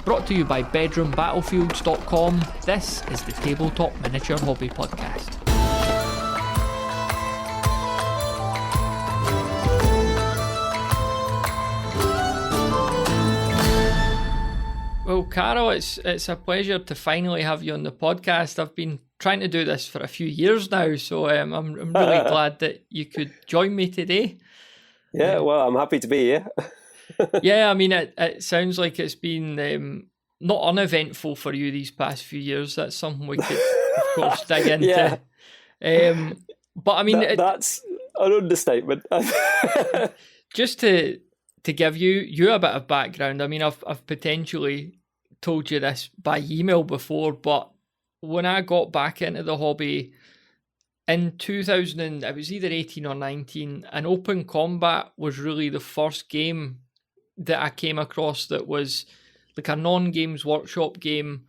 Brought to you by BedroomBattlefields.com. This is the Tabletop Miniature Hobby Podcast. Well, Carol, it's a pleasure to finally have you on the podcast. I've been trying to do this for a few years now, so I'm really glad that you could join me today. Yeah, well, I'm happy to be here. Yeah, I mean, it sounds like it's been not uneventful for you these past few years. That's something we could, of course, dig into. Yeah. But I mean, that's an understatement. Just to give you a bit of background, I mean, I've potentially told you this by email before, but when I got back into the hobby in 2000, it was either 18 or 19, and Open Combat was really the first game that I came across that was like a non-Games Workshop game,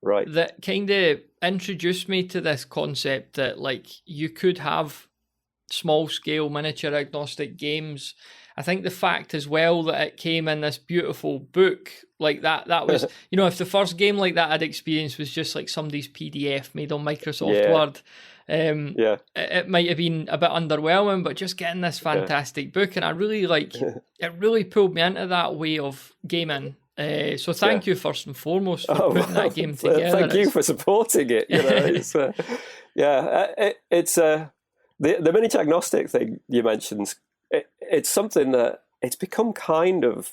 right? That kind of introduced me to this concept that like you could have small-scale miniature agnostic games. I think the fact as well that it came in this beautiful book like that was, you know, if the first game like that I'd experienced was just like somebody's PDF made on Microsoft Word, it might have been a bit underwhelming, but just getting this fantastic book, and I really it really pulled me into that way of gaming. So thank you first and foremost for putting that game together. Thank you for supporting it. You know, it's the miniature agnostic thing you mentioned. It's something that it's become kind of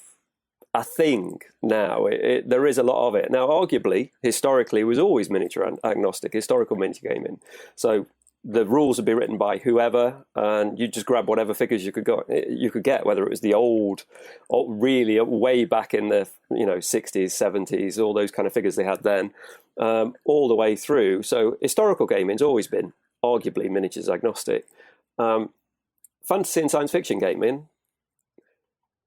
a thing now. There is a lot of it. Now, arguably, historically, it was always miniature agnostic, historical miniature gaming. So the rules would be written by whoever, and you just grab whatever figures you could get, whether it was the old, or really way back in the 60s, 70s, all those kind of figures they had then, all the way through. So historical gaming's always been arguably miniatures agnostic. Fantasy and science fiction gaming,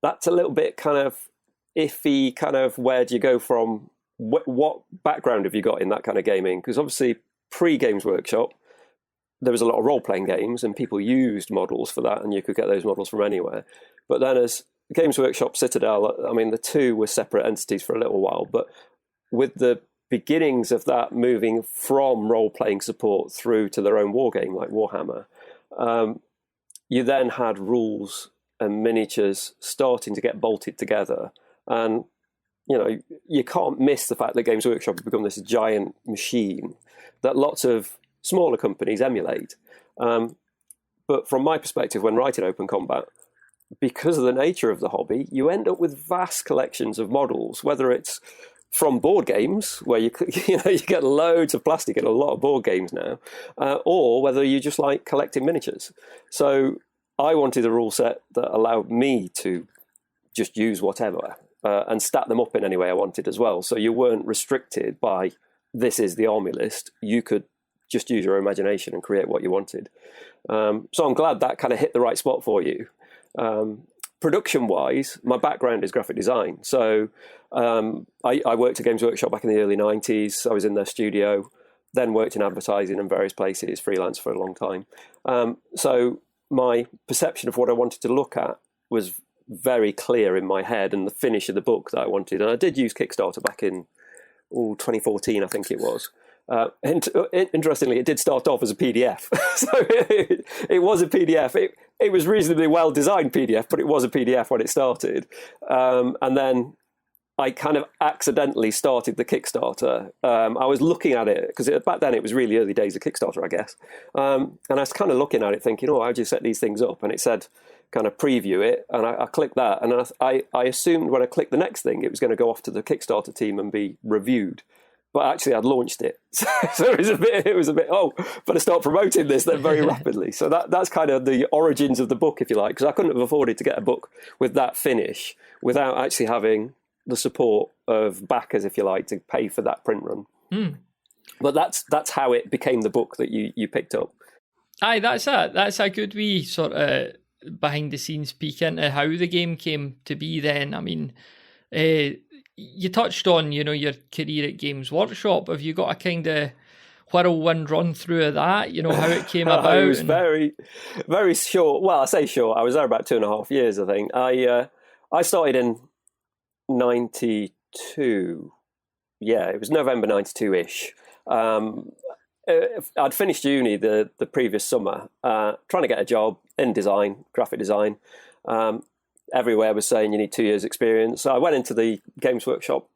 that's a little bit kind of iffy, kind of where do you go from, what background have you got in that kind of gaming? Because obviously pre-Games Workshop, there was a lot of role-playing games and people used models for that, and you could get those models from anywhere. But then as Games Workshop, Citadel, I mean, the two were separate entities for a little while, but with the beginnings of that moving from role-playing support through to their own war game like Warhammer, you then had rules and miniatures starting to get bolted together. And, you can't miss the fact that Games Workshop has become this giant machine that lots of smaller companies emulate. But from my perspective, when writing Open Combat, because of the nature of the hobby, you end up with vast collections of models, whether it's from board games, where you get loads of plastic in a lot of board games now, or whether you just like collecting miniatures. So I wanted a rule set that allowed me to just use whatever and stack them up in any way I wanted as well. So you weren't restricted by this is the army list. You could just use your imagination and create what you wanted. So I'm glad that kind of hit the right spot for you. Production-wise, my background is graphic design. So I worked at Games Workshop back in the early 90s. I was in their studio, then worked in advertising in various places, freelance for a long time. So my perception of what I wanted to look at was very clear in my head, and the finish of the book that I wanted. And I did use Kickstarter back in 2014, I think it was. And interestingly, it did start off as a PDF. So it was a PDF. It was reasonably well-designed PDF, but it was a PDF when it started. And then I kind of accidentally started the Kickstarter. I was looking at it, because back then it was really early days of Kickstarter, I guess. And I was kind of looking at it thinking, how do you set these things up? And it said, kind of preview it. And I clicked that. And I assumed when I clicked the next thing, it was going to go off to the Kickstarter team and be reviewed. But actually, I'd launched it, so it was a bit. Better start promoting this then very rapidly. So that's kind of the origins of the book, if you like, because I couldn't have afforded to get a book with that finish without actually having the support of backers, if you like, to pay for that print run. But that's how it became the book that you picked up. Aye, that's a good wee sort of behind the scenes peek into how the game came to be. Then, I mean. You touched on, your career at Games Workshop. Have you got a kind of whirlwind run through of that? How it came about? It was very, very short. Well, I say short. I was there about 2.5 years, I think. I started in 92 it was November 92-ish. I'd finished uni the previous summer, trying to get a job in design, graphic design. Everywhere was saying you need 2 years experience. So I went into the Games Workshop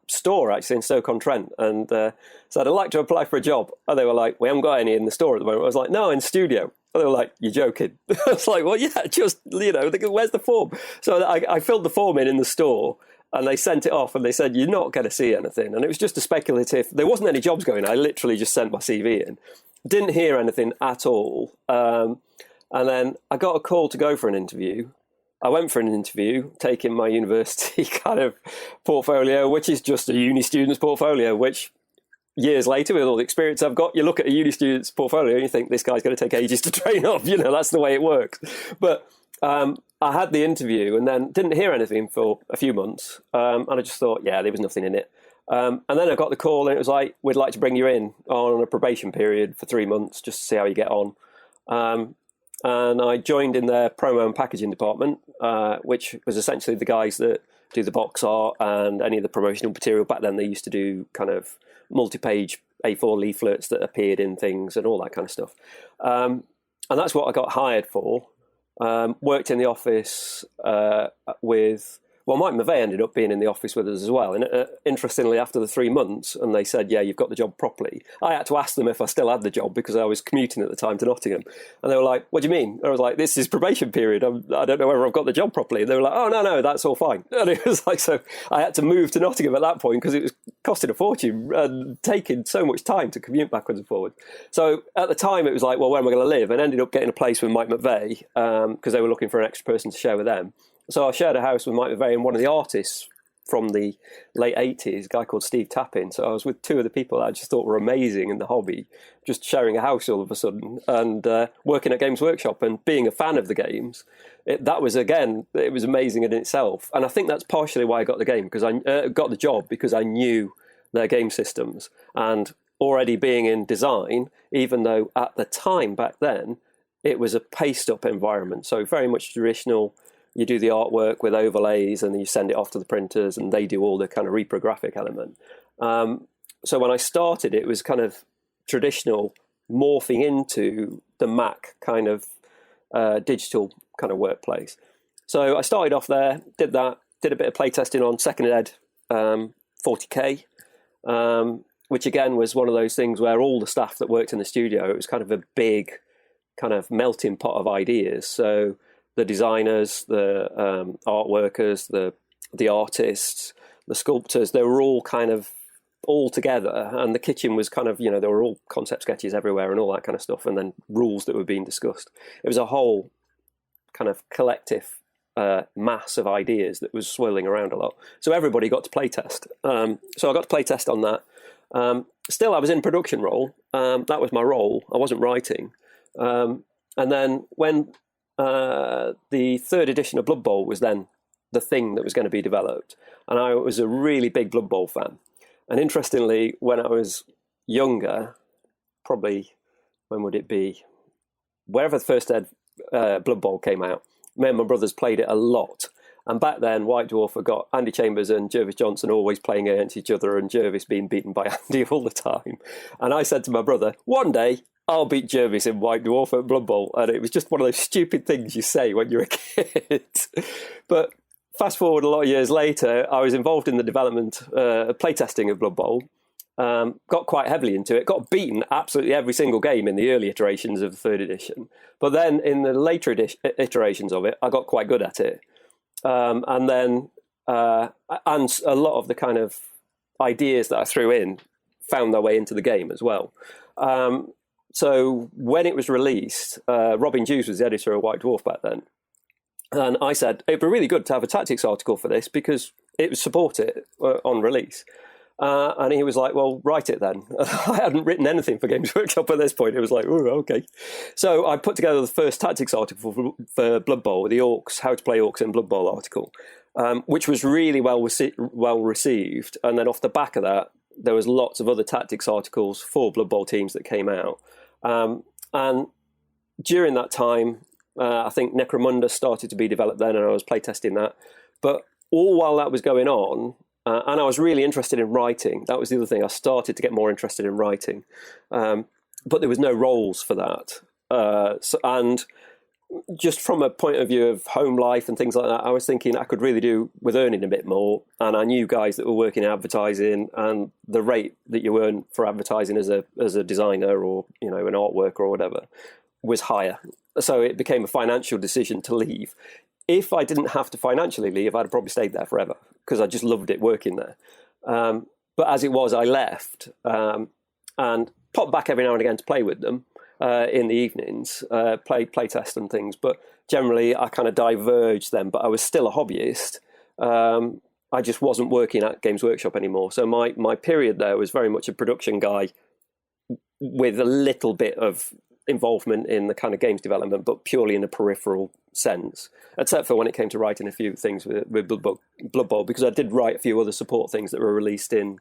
store actually in Stoke-on-Trent and said, I'd like to apply for a job. And they were like, we haven't got any in the store at the moment. I was like, no, in studio. And they were like, you're joking. I was like, well, yeah, just, where's the form? So I filled the form in the store and they sent it off and they said, you're not going to see anything. And it was just a speculative, there wasn't any jobs going. I literally just sent my CV in. Didn't hear anything at all. And then I got a call to go for an interview. I went for an interview, taking my university kind of portfolio, which is just a uni student's portfolio, which years later, with all the experience I've got, you look at a uni student's portfolio and you think this guy's going to take ages to train up. That's the way it works. But I had the interview and then didn't hear anything for a few months. And I just thought, yeah, there was nothing in it. And then I got the call and it was like, we'd like to bring you in on a probation period for 3 months just to see how you get on. And I joined in their promo and packaging department, which was essentially the guys that do the box art and any of the promotional material. Back then they used to do kind of multi-page A4 leaflets that appeared in things and all that kind of stuff. And that's what I got hired for. Worked in the office with... Well, Mike McVeigh ended up being in the office with us as well. And interestingly, after the 3 months, and they said, yeah, you've got the job properly, I had to ask them if I still had the job because I was commuting at the time to Nottingham. And they were like, what do you mean? I was like, this is probation period. I don't know whether I've got the job properly. And they were like, oh, no, that's all fine. And it was like, so I had to move to Nottingham at that point because it was costing a fortune and taking so much time to commute backwards and forwards. So at the time, it was like, well, where am I going to live? And ended up getting a place with Mike McVeigh because they were looking for an extra person to share with them. So I shared a house with Mike McVeigh and one of the artists from the late 80s, a guy called Steve Tappin. So I was with two of the people that I just thought were amazing in the hobby, just sharing a house all of a sudden and working at Games Workshop and being a fan of the games. It was amazing in itself. And I think that's partially why I got the game, because I got the job because I knew their game systems. And already being in design, even though at the time back then, it was a paced-up environment. So very much traditional. You do the artwork with overlays and you send it off to the printers and they do all the kind of reprographic element. So when I started, it was kind of traditional morphing into the Mac kind of digital kind of workplace. So I started off there, did that, did a bit of playtesting on Second Ed 40K, which again was one of those things where all the staff that worked in the studio, it was kind of a big kind of melting pot of ideas. So the designers, the art workers, the artists, the sculptors, they were all kind of all together. And the kitchen was kind of, there were all concept sketches everywhere and all that kind of stuff. And then rules that were being discussed. It was a whole kind of collective mass of ideas that was swirling around a lot. So everybody got to play test. So I got to play test on that. Still, I was in production role. That was my role. I wasn't writing. And then when the third edition of Blood Bowl was then the thing that was going to be developed. And I was a really big Blood Bowl fan. And interestingly, when I was younger, probably, when would it be? Wherever the first Blood Bowl came out, me and my brothers played it a lot. And back then, White Dwarf had got Andy Chambers and Jervis Johnson always playing against each other and Jervis being beaten by Andy all the time. And I said to my brother, one day, I'll beat Jervis in White Dwarf at Blood Bowl. And it was just one of those stupid things you say when you're a kid. But fast forward a lot of years later, I was involved in the development, playtesting of Blood Bowl. Got quite heavily into it. Got beaten absolutely every single game in the early iterations of the third edition. But then in the later iterations of it, I got quite good at it. And then and a lot of the kind of ideas that I threw in found their way into the game as well. So when it was released, Robin Hughes was the editor of White Dwarf back then. And I said, it'd be really good to have a tactics article for this because it would support it on release. And he was like, well, write it then. I hadn't written anything for Games Workshop at this point. It was like, oh, okay. So I put together the first tactics article for Blood Bowl, the Orcs, how to play Orcs in Blood Bowl article, which was really well received. And then off the back of that, there was lots of other tactics articles for Blood Bowl teams that came out. And during that time, I think Necromunda started to be developed then, and I was playtesting that. But all while that was going on, and I was really interested in writing. That was the other thing. I started to get more interested in writing, but there was no roles for that. And just from a point of view of home life and things like that, I was thinking I could really do with earning a bit more. And I knew guys that were working in advertising, and the rate that you earn for advertising as a designer or an artwork or whatever was higher. So it became a financial decision to leave. If I didn't have to financially leave, I'd have probably stayed there forever because I just loved it working there. But as it was, I left and popped back every now and again to play with them in the evenings, play test and things. But generally, I kind of diverged then. But I was still a hobbyist. I just wasn't working at Games Workshop anymore. So my period there was very much a production guy with a little bit of involvement in the kind of games development, but purely in a peripheral sense, except for when it came to writing a few things with Blood Bowl, because I did write a few other support things that were released in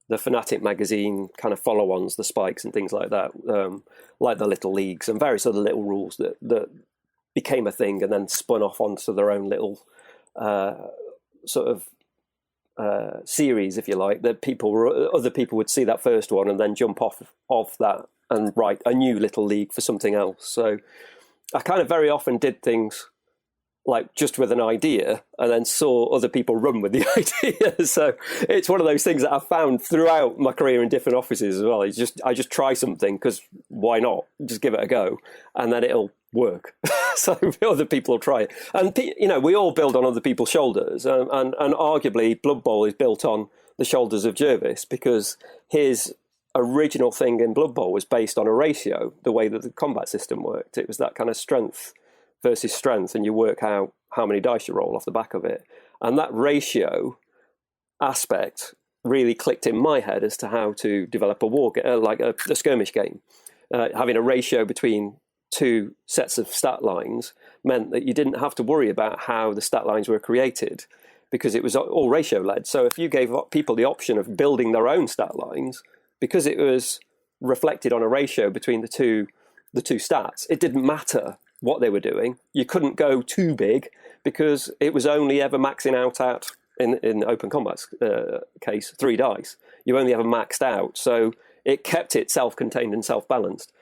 the Fanatic magazine kind of follow-ons, the Spikes and things like that, like the Little Leagues and various other little rules that became a thing and then spun off onto their own little sort of series, if you like, that other people would see that first one and then jump off that and write a new little league for something else. So I kind of very often did things like just with an idea and then saw other people run with the idea. So it's one of those things that I've found throughout my career in different offices as well. I just try something because why not? Just give it a go and then it'll work. So other people will try it. And, we all build on other people's shoulders. And arguably Blood Bowl is built on the shoulders of Jervis because his original thing in Blood Bowl was based on a ratio, the way that the combat system worked. It was that kind of strength versus strength, and you work out how many dice you roll off the back of it. And that ratio aspect really clicked in my head as to how to develop a skirmish game. Having a ratio between two sets of stat lines meant that you didn't have to worry about how the stat lines were created because it was all ratio led. So if you gave people the option of building their own stat lines, because it was reflected on a ratio between the two stats, it didn't matter what they were doing. You couldn't go too big because it was only ever maxing out at, in Open Combat's case, 3 dice. You only ever maxed out. So it kept it self-contained and self-balanced.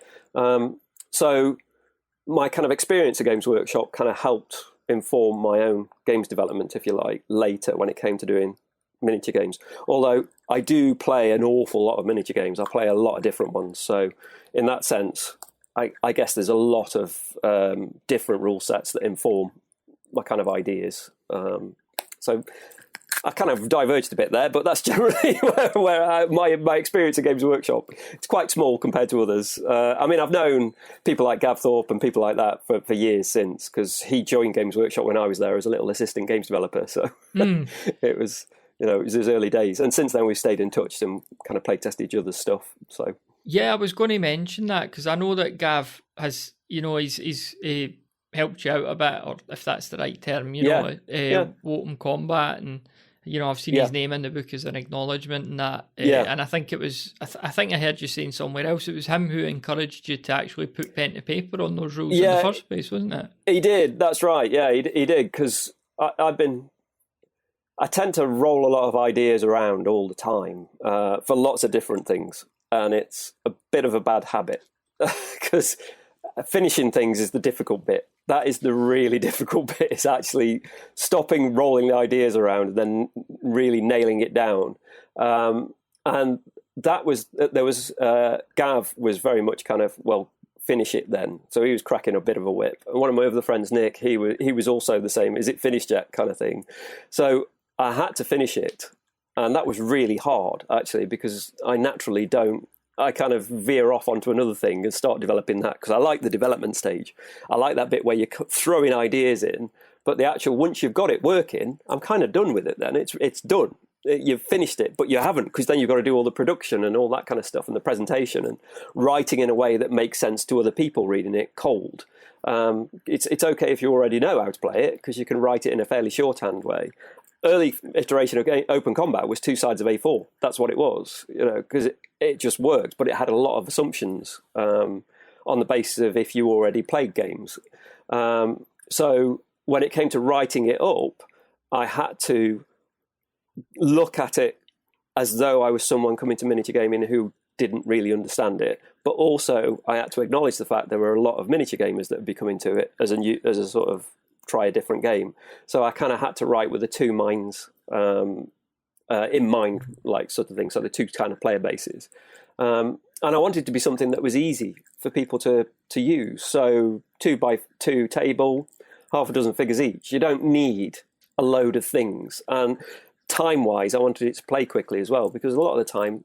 So my kind of experience at Games Workshop kind of helped inform my own games development, if you like, later when it came to doing miniature games. Although I do play an awful lot of miniature games. I play a lot of different ones. So in that sense, I guess there's a lot of different rule sets that inform my kind of ideas. So I kind of diverged a bit there, but that's generally where my experience at Games Workshop. It's quite small compared to others. I mean, I've known people like Gav Thorpe and people like that for years since, because he joined Games Workshop when I was there as a little assistant games developer. So it was his early days. And since then, we've stayed in touch and kind of play test each other's stuff. So yeah, I was going to mention that because I know that Gav has, he's helped you out a bit, or if that's the right term, Wotan Combat, and I've seen his name in the book as an acknowledgement and that. And I think it was, I think I heard you saying somewhere else, it was him who encouraged you to actually put pen to paper on those rules in the first place, wasn't it? He did. That's right. Yeah, he did, because I tend to roll a lot of ideas around all the time for lots of different things, and it's a bit of a bad habit because finishing things is the difficult bit. That is the really difficult bit, is actually stopping rolling the ideas around and then really nailing it down. And there was Gav was very much kind of, well, finish it then. So he was cracking a bit of a whip. And one of my other friends, Nick, he was also the same, is it finished yet kind of thing. So I had to finish it. And that was really hard, actually, because I naturally don't. I kind of veer off onto another thing and start developing that, because I like the development stage. I like that bit where you're throwing ideas in, but the actual, once you've got it working, I'm kind of done with it then. It's done. You've finished it, but you haven't, because then you've got to do all the production and all that kind of stuff and the presentation and writing in a way that makes sense to other people reading it cold. It's okay if you already know how to play it, because you can write it in a fairly shorthand way. Early iteration of Open Combat was 2 sides of A4. That's what it was, because it just worked, but it had a lot of assumptions on the basis of if you already played games. So when it came to writing it up, I had to look at it as though I was someone coming to miniature gaming who didn't really understand it, but also I had to acknowledge the fact there were a lot of miniature gamers that would be coming to it as a sort of try a different game. So I kind of had to write with the two minds in mind, like sort of thing. So the two kind of player bases, and I wanted it to be something that was easy for people to use. So 2x2 table, half a dozen figures each. You don't need a load of things, and time-wise, I wanted it to play quickly as well, because a lot of the time,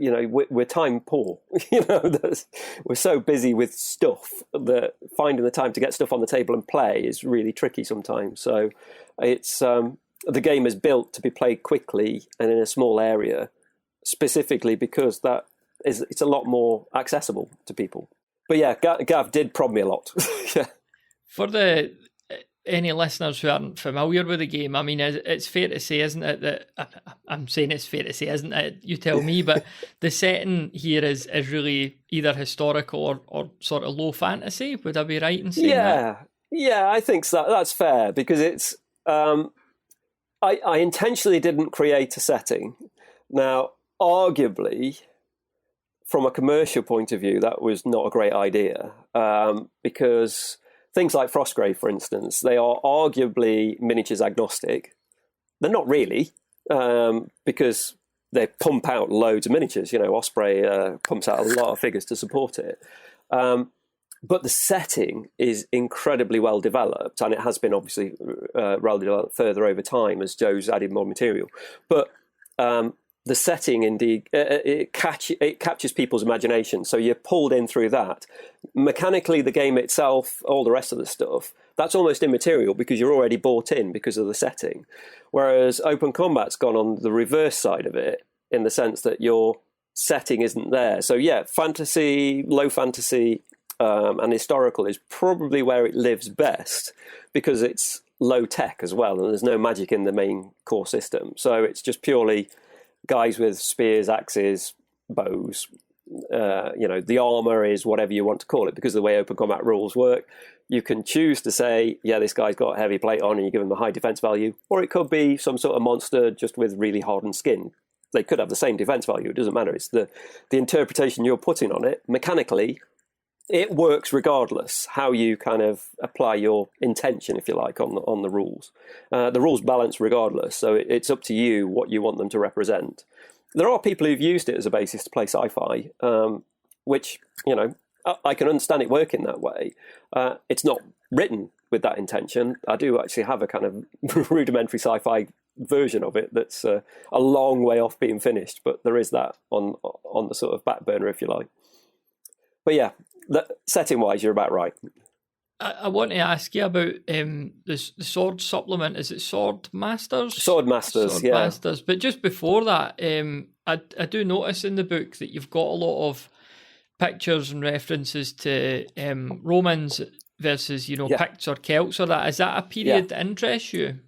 we're time poor. We're so busy with stuff that finding the time to get stuff on the table and play is really tricky sometimes. So it's the game is built to be played quickly and in a small area, specifically because it's a lot more accessible to people. But yeah, Gav did prod me a lot. Yeah. For any listeners who aren't familiar with the game, I mean, it's fair to say, isn't it, that I'm saying it's fair to say, isn't it? You tell me, but the setting here is really either historical or sort of low fantasy. Would I be right in saying that? Yeah, I think so. That's fair, because it's I intentionally didn't create a setting. Now, arguably, from a commercial point of view, that was not a great idea, because things like Frostgrave, for instance, they are arguably miniatures agnostic. They're not really, because they pump out loads of miniatures. Osprey pumps out a lot of figures to support it. But the setting is incredibly well developed, and it has been obviously well developed further over time as Joe's added more material. But the setting, indeed, it captures people's imagination. So you're pulled in through that. Mechanically, the game itself, all the rest of the stuff, that's almost immaterial because you're already bought in because of the setting. Whereas Open Combat's gone on the reverse side of it, in the sense that your setting isn't there. So yeah, fantasy, low fantasy, and historical is probably where it lives best, because it's low tech as well, and there's no magic in the main core system. So it's just purely guys with spears, axes, bows. The armor is whatever you want to call it, because of the way Open Combat rules work. You can choose to say, yeah, this guy's got heavy plate on, and you give him a high defense value, or it could be some sort of monster just with really hardened skin. They could have the same defense value. It doesn't matter. It's the interpretation you're putting on it. Mechanically, it works regardless how you kind of apply your intention, if you like, on the rules. The rules balance regardless, so it's up to you what you want them to represent. There are people who've used it as a basis to play sci-fi, which, I can understand it working that way. It's not written with that intention. I do actually have a kind of rudimentary sci-fi version of it that's a long way off being finished, but there is that on the sort of back burner, if you like. But yeah, setting-wise, you're about right. I want to ask you about the sword supplement. Is it Sword Masters? Sword Masters, yeah. Masters. But just before that, I do notice in the book that you've got a lot of pictures and references to Romans versus, Picts or Celts or that. Is that a period that interests you?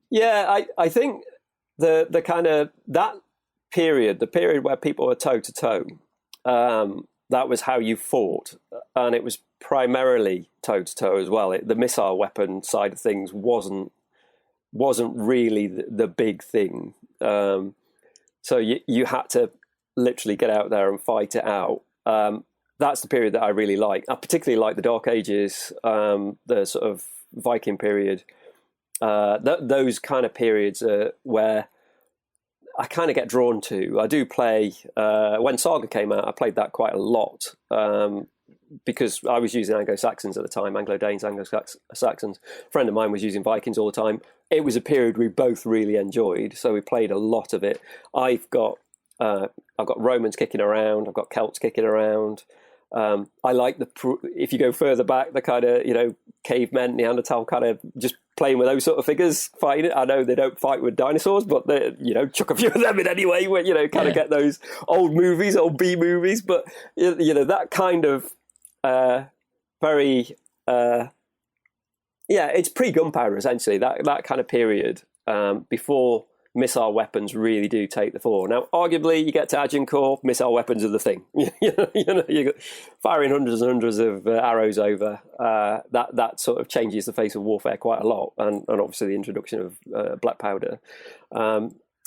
Yeah, I think the kind of that period, the period where people were toe to toe, that was how you fought, and it was primarily toe to toe as well. The missile weapon side of things wasn't really the big thing. So you had to literally get out there and fight it out. That's the period that I really like. I particularly like the Dark Ages, the sort of Viking period. Those kind of periods where I kind of get drawn to. I do play, when Saga came out, I played that quite a lot, because I was using Anglo-Saxons at the time, Anglo-Danes, Anglo-Saxons. A friend of mine was using Vikings all the time. It was a period we both really enjoyed, so we played a lot of it. I've got Romans kicking around, I've got Celts kicking around. I like if you go further back, the kind of, cavemen, Neanderthal kind of just playing with those sort of figures, fighting it. I know they don't fight with dinosaurs, but they, chuck a few of them in anyway, where, get those old B movies. But, that kind of very, it's pre-gunpowder, essentially, that kind of period, before missile weapons really do take the floor. Now, arguably, you get to Agincourt, missile weapons are the thing. You're firing hundreds and hundreds of arrows over. That sort of changes the face of warfare quite a lot, and obviously the introduction of black powder.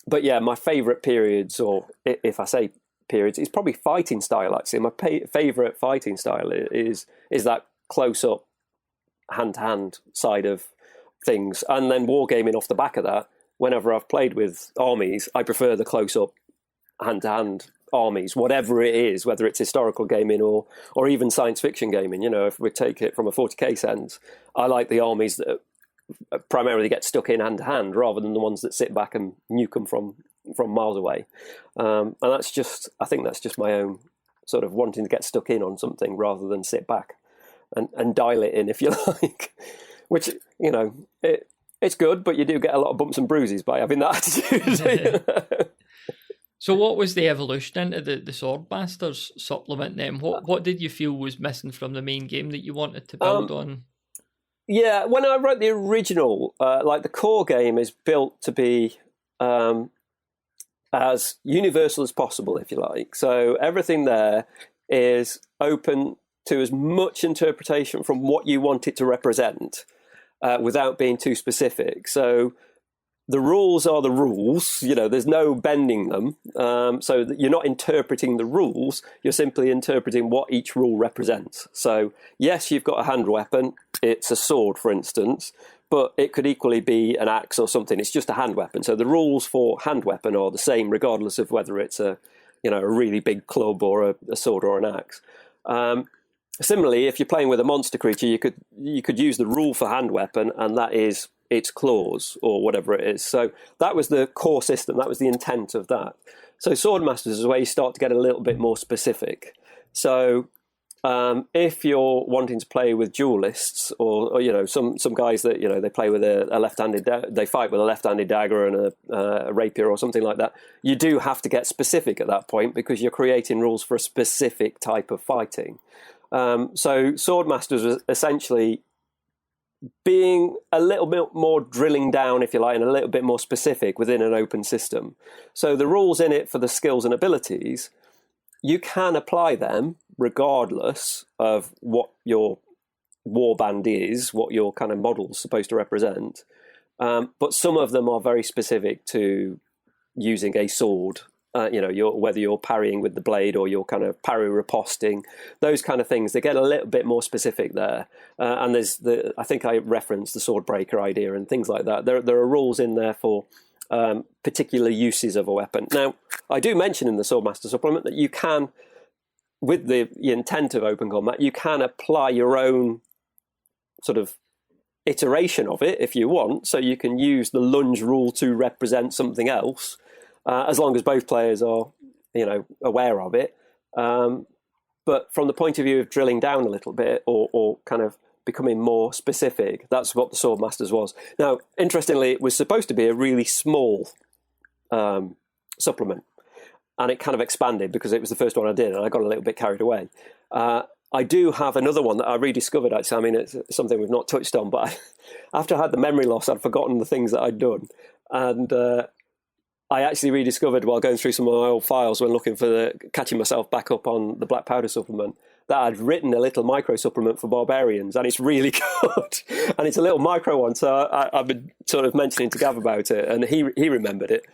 but yeah, my favourite periods, or if I say periods, it's probably fighting style. Actually, my favourite fighting style is that close up, hand to hand side of things, and then wargaming off the back of that. Whenever I've played with armies, I prefer the close up, hand to hand armies, whatever it is, whether it's historical gaming or even science fiction gaming. You know, if we take it from a 40k sense, I like the armies that primarily get stuck in hand to hand rather than the ones that sit back and nuke them from miles away. And that's just, I think that's just my own sort of wanting to get stuck in on something rather than sit back and dial it in, if you like. Which, you know, it's good, but you do get a lot of bumps and bruises by having that attitude. So what was the evolution into the Swordmasters supplement then? What did you feel was missing from the main game that you wanted to build on? Yeah, when I wrote the original, like the core game is built to be as universal as possible, if you like. So everything there is open to as much interpretation from what you want it to represent without being too specific. So the rules are the rules, you know, there's no bending them. So that you're not interpreting the rules, you're simply interpreting what each rule represents. So yes, you've got a hand weapon, it's a sword, for instance, but it could equally be an axe or something. It's just a hand weapon. So the rules for hand weapon are the same, regardless of whether it's a really big club or a sword or an axe. Similarly, if you're playing with a monster creature, you could use the rule for hand weapon, and that is its claws or whatever it is. So that was the core system. That was the intent of that. So Swordmasters is where you start to get a little bit more specific. So if you're wanting to play with duelists, or you know, some guys that, you know, they play with a left-handed, they fight with a left-handed dagger and a rapier or something like that, you do have to get specific at that point because you're creating rules for a specific type of fighting. So Swordmasters was essentially being a little bit more drilling down, if you like, and a little bit more specific within an open system. So the rules in it for the skills and abilities, you can apply them regardless of what your warband is, what your kind of model's supposed to represent. But some of them are very specific to using a sword. You know, whether you're parrying with the blade or you're kind of parry riposting, those kind of things, they get a little bit more specific there. And there's I think I referenced the sword breaker idea and things like that. There are rules in there for particular uses of a weapon. Now, I do mention in the Swordmaster supplement that you can, with the intent of open combat, you can apply your own sort of iteration of it if you want. So you can use the lunge rule to represent something else. As long as both players are, you know, aware of it. But from the point of view of drilling down a little bit or kind of becoming more specific, that's what the Swordmasters was. Now, interestingly, it was supposed to be a really small supplement, and it kind of expanded because it was the first one I did, and I got a little bit carried away. I do have another one that I rediscovered, actually. I mean, it's something we've not touched on, but after I had the memory loss, I'd forgotten the things that I'd done. And I actually rediscovered while going through some of my old files when looking for catching myself back up on the black powder supplement, that I'd written a little micro supplement for barbarians, and it's really good. And it's a little micro one, so I've been sort of mentioning to Gav about it, and he remembered it.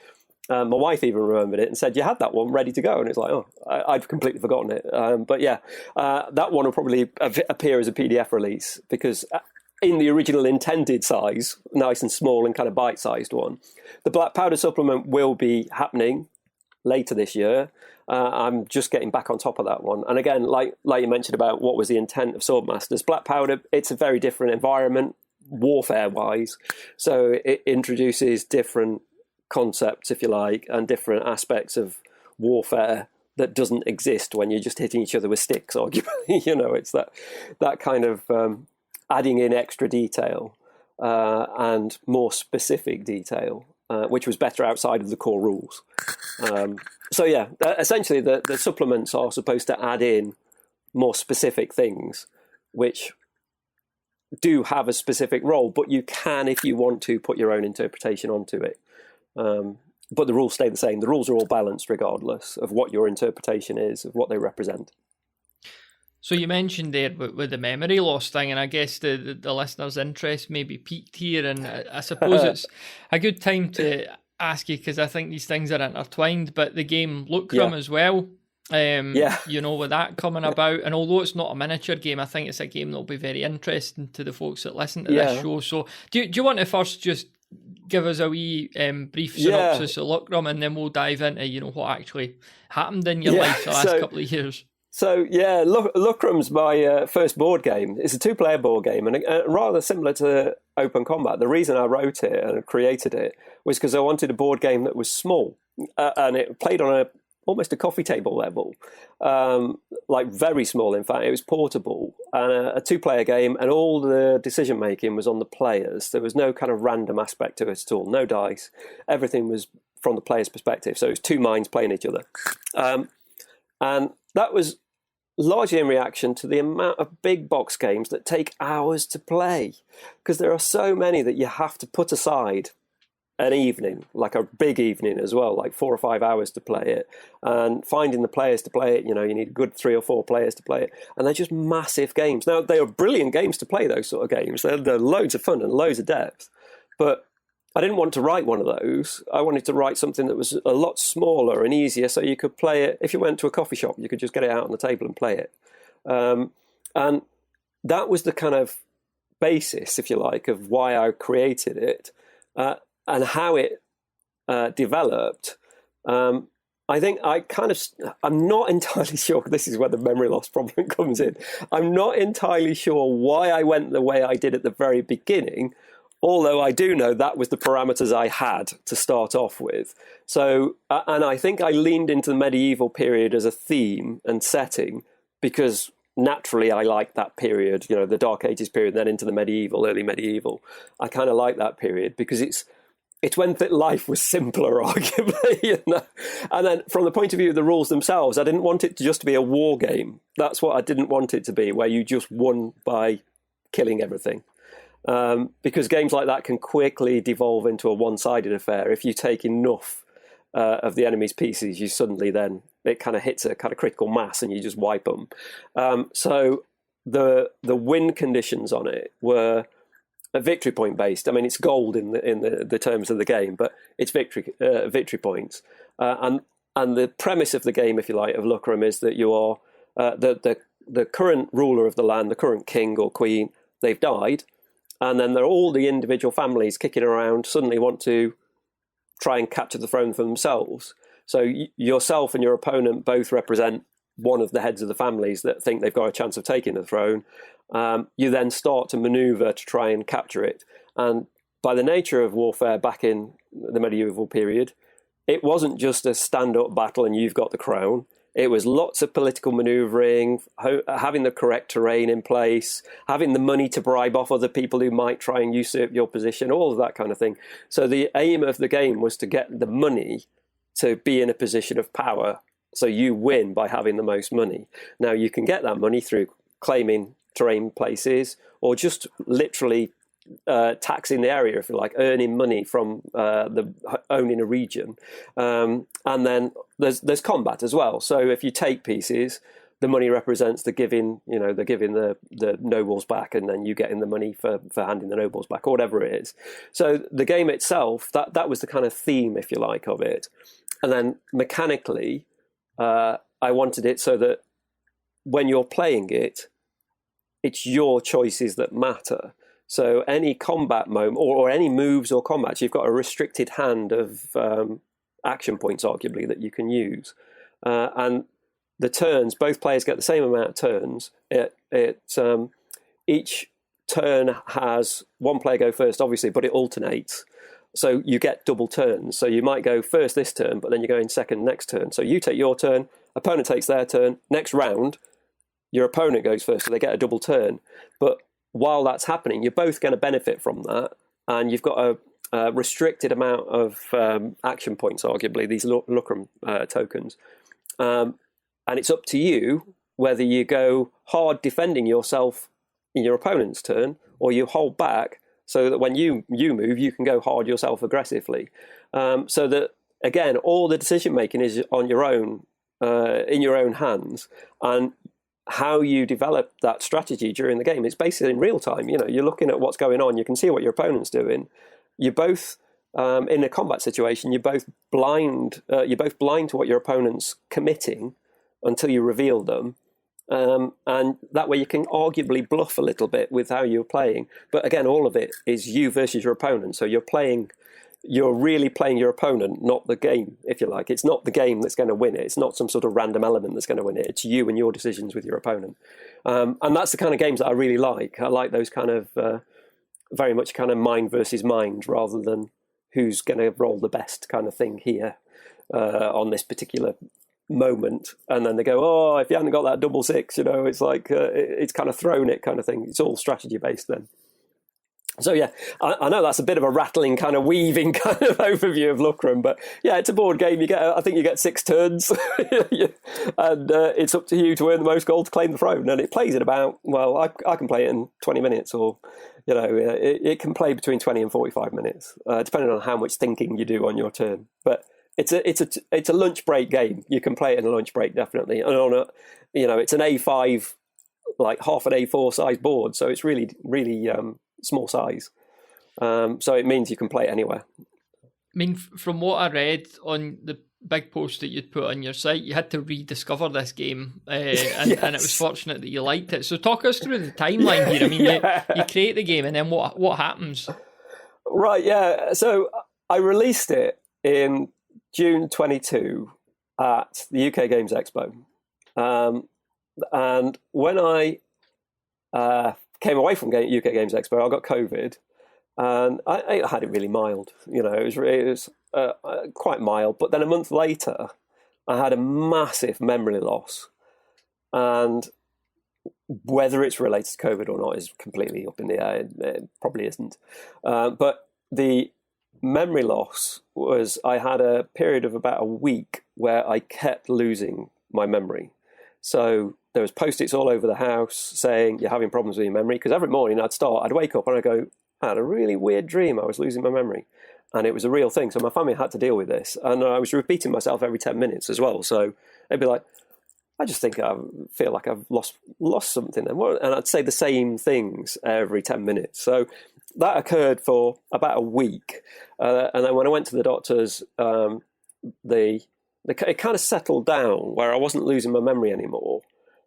My wife even remembered it and said, you had that one ready to go. And it's like, oh, I'd completely forgotten it. But yeah, that one will probably appear as a PDF release because in the original intended size, nice and small and kind of bite-sized one. The black powder supplement will be happening later this year. I'm just getting back on top of that one. And again, like you mentioned about what was the intent of Swordmasters, black powder, it's a very different environment, warfare-wise. So it introduces different concepts, if you like, and different aspects of warfare that doesn't exist when you're just hitting each other with sticks, arguably. You know, it's that kind of adding in extra detail and more specific detail, which was better outside of the core rules. So yeah, essentially the supplements are supposed to add in more specific things, which do have a specific role, but you can, if you want to, put your own interpretation onto it. But the rules stay the same. The rules are all balanced regardless of what your interpretation is, of what they represent. So you mentioned there with the memory loss thing, and I guess the listeners' interest maybe peaked here, and I suppose it's a good time to ask you, because I think these things are intertwined, but the game Lucrum Yeah. as well. Yeah. You know, with that coming about, and although it's not a miniature game, I think it's a game that'll be very interesting to the folks that listen to this show. So, do you want to first just give us a wee brief synopsis of Lucrum, and then we'll dive into, you know, what actually happened in your life the last couple of years? So yeah, Lucrum's my first board game. It's a 2-player board game, and rather similar to Open Combat. The reason I wrote it and created it was because I wanted a board game that was small, and it played on almost a coffee table level, like very small. In fact, it was portable, and a 2-player game, and all the decision making was on the players. There was no kind of random aspect to it at all. No dice. Everything was from the player's perspective. So it was 2 minds playing each other, and that was largely in reaction to the amount of big box games that take hours to play, because there are so many that you have to put aside an evening, like a big evening as well, like 4 or 5 hours to play it, and finding the players to play it. You know, you need a good 3 or 4 players to play it, and they're just massive games. Now, they are brilliant games to play, those sort of games. They're loads of fun and loads of depth, but I didn't want to write one of those. I wanted to write something that was a lot smaller and easier, so you could play it. If you went to a coffee shop, you could just get it out on the table and play it. And that was the kind of basis, if you like, of why I created it, and how it developed. I think I'm not entirely sure. This is where the memory loss problem comes in. I'm not entirely sure why I went the way I did at the very beginning, although I do know that was the parameters I had to start off with. So, and I think I leaned into the medieval period as a theme and setting because naturally I like that period, you know, the Dark Ages period, then into the medieval, early medieval. I kind of like that period because it's when life was simpler, arguably, you know. And then from the point of view of the rules themselves, I didn't want it to just be a war game. That's what I didn't want it to be, where you just won by killing everything. Because games like that can quickly devolve into a one-sided affair. If you take enough of the enemy's pieces, you suddenly then, it kind of hits a kind of critical mass and you just wipe them. So the win conditions on it were a victory point based. I mean, it's gold in the terms of the game, but it's victory points. And the premise of the game, if you like, of Lucrum is that you are the current ruler of the land, the current king or queen. They've died. And then there are all the individual families kicking around, suddenly want to try and capture the throne for themselves. So yourself and your opponent both represent one of the heads of the families that think they've got a chance of taking the throne. You then start to maneuver to try and capture it. And by the nature of warfare back in the medieval period, it wasn't just a stand-up battle and you've got the crown. It was lots of political manoeuvring, having the correct terrain in place, having the money to bribe off other people who might try and usurp your position, all of that kind of thing. So the aim of the game was to get the money to be in a position of power. So you win by having the most money. Now, you can get that money through claiming terrain places or just literally taxing the area, if you like, earning money from owning a region. And then there's combat as well. So if you take pieces, the money represents the giving the nobles back, and then you getting the money for handing the nobles back, or whatever it is. So the game itself, that was the kind of theme, if you like, of it. And then mechanically, I wanted it so that when you're playing it, it's your choices that matter. So any combat moment or any moves or combats, you've got a restricted hand of action points, arguably, that you can use. And the turns, both players get the same amount of turns. Each turn has one player go first, obviously, but it alternates. So you get double turns. So you might go first this turn, but then you're going second next turn. So you take your turn, opponent takes their turn. Next round, your opponent goes first, so they get a double turn. But while that's happening, you're both going to benefit from that. And you've got a restricted amount of action points, arguably, these Lucrum tokens. And it's up to you whether you go hard defending yourself in your opponent's turn or you hold back so that when you move, you can go hard yourself aggressively. So that, again, all the decision-making is on your own, in your own hands. And how you develop that strategy during the game, it's basically in real time. You know, you're looking at what's going on. You can see what your opponent's doing. You both In a combat situation, you're both blind. You're both blind to what your opponent's committing until you reveal them, and that way you can arguably bluff a little bit with how you're playing. But again, all of it is you versus your opponent. So you're really playing your opponent, not the game, if you like. It's not the game that's going to win it. It's not some sort of random element that's going to win it. It's you and your decisions with your opponent. And that's the kind of games that I really like. I like those kind of very much kind of mind versus mind, rather than who's going to roll the best kind of thing here on this particular moment. And then they go, oh, if you hadn't got that double six, it's like it's kind of thrown it kind of thing. It's all strategy based then. So yeah, I know that's a bit of a rattling kind of weaving kind of overview of Lucrum, but yeah, it's a board game. I think you get 6 turns, and it's up to you to earn the most gold to claim the throne. And it plays in about, well, I can play it in 20 minutes, or it can play between 20 and 45 minutes, depending on how much thinking you do on your turn. But it's a lunch break game. You can play it in a lunch break, definitely. And on it's an A5, like half an A4 size board, so it's really small size, so it means you can play it anywhere. I mean, from what I read on the big post that you'd put on your site, you had to rediscover this game, and it was fortunate that you liked it. So talk us through the timeline here. I mean, you create the game, and then what happens? Right, yeah. So I released it in June 22 at the UK Games Expo, and when I came away from UK Games Expo, I got COVID, and I had it really mild. It was quite mild. But then a month later, I had a massive memory loss, and whether it's related to COVID or not is completely up in the air. It probably isn't. But the memory loss was, I had a period of about a week where I kept losing my memory. So there was Post-its all over the house saying, you're having problems with your memory. Because every morning I'd wake up and I'd go, I had a really weird dream. I was losing my memory. And it was a real thing. So my family had to deal with this. And I was repeating myself every 10 minutes as well. So it'd be like, I just think I feel like I've lost something. And I'd say the same things every 10 minutes. So that occurred for about a week. And then when I went to the doctors, it kind of settled down where I wasn't losing my memory anymore.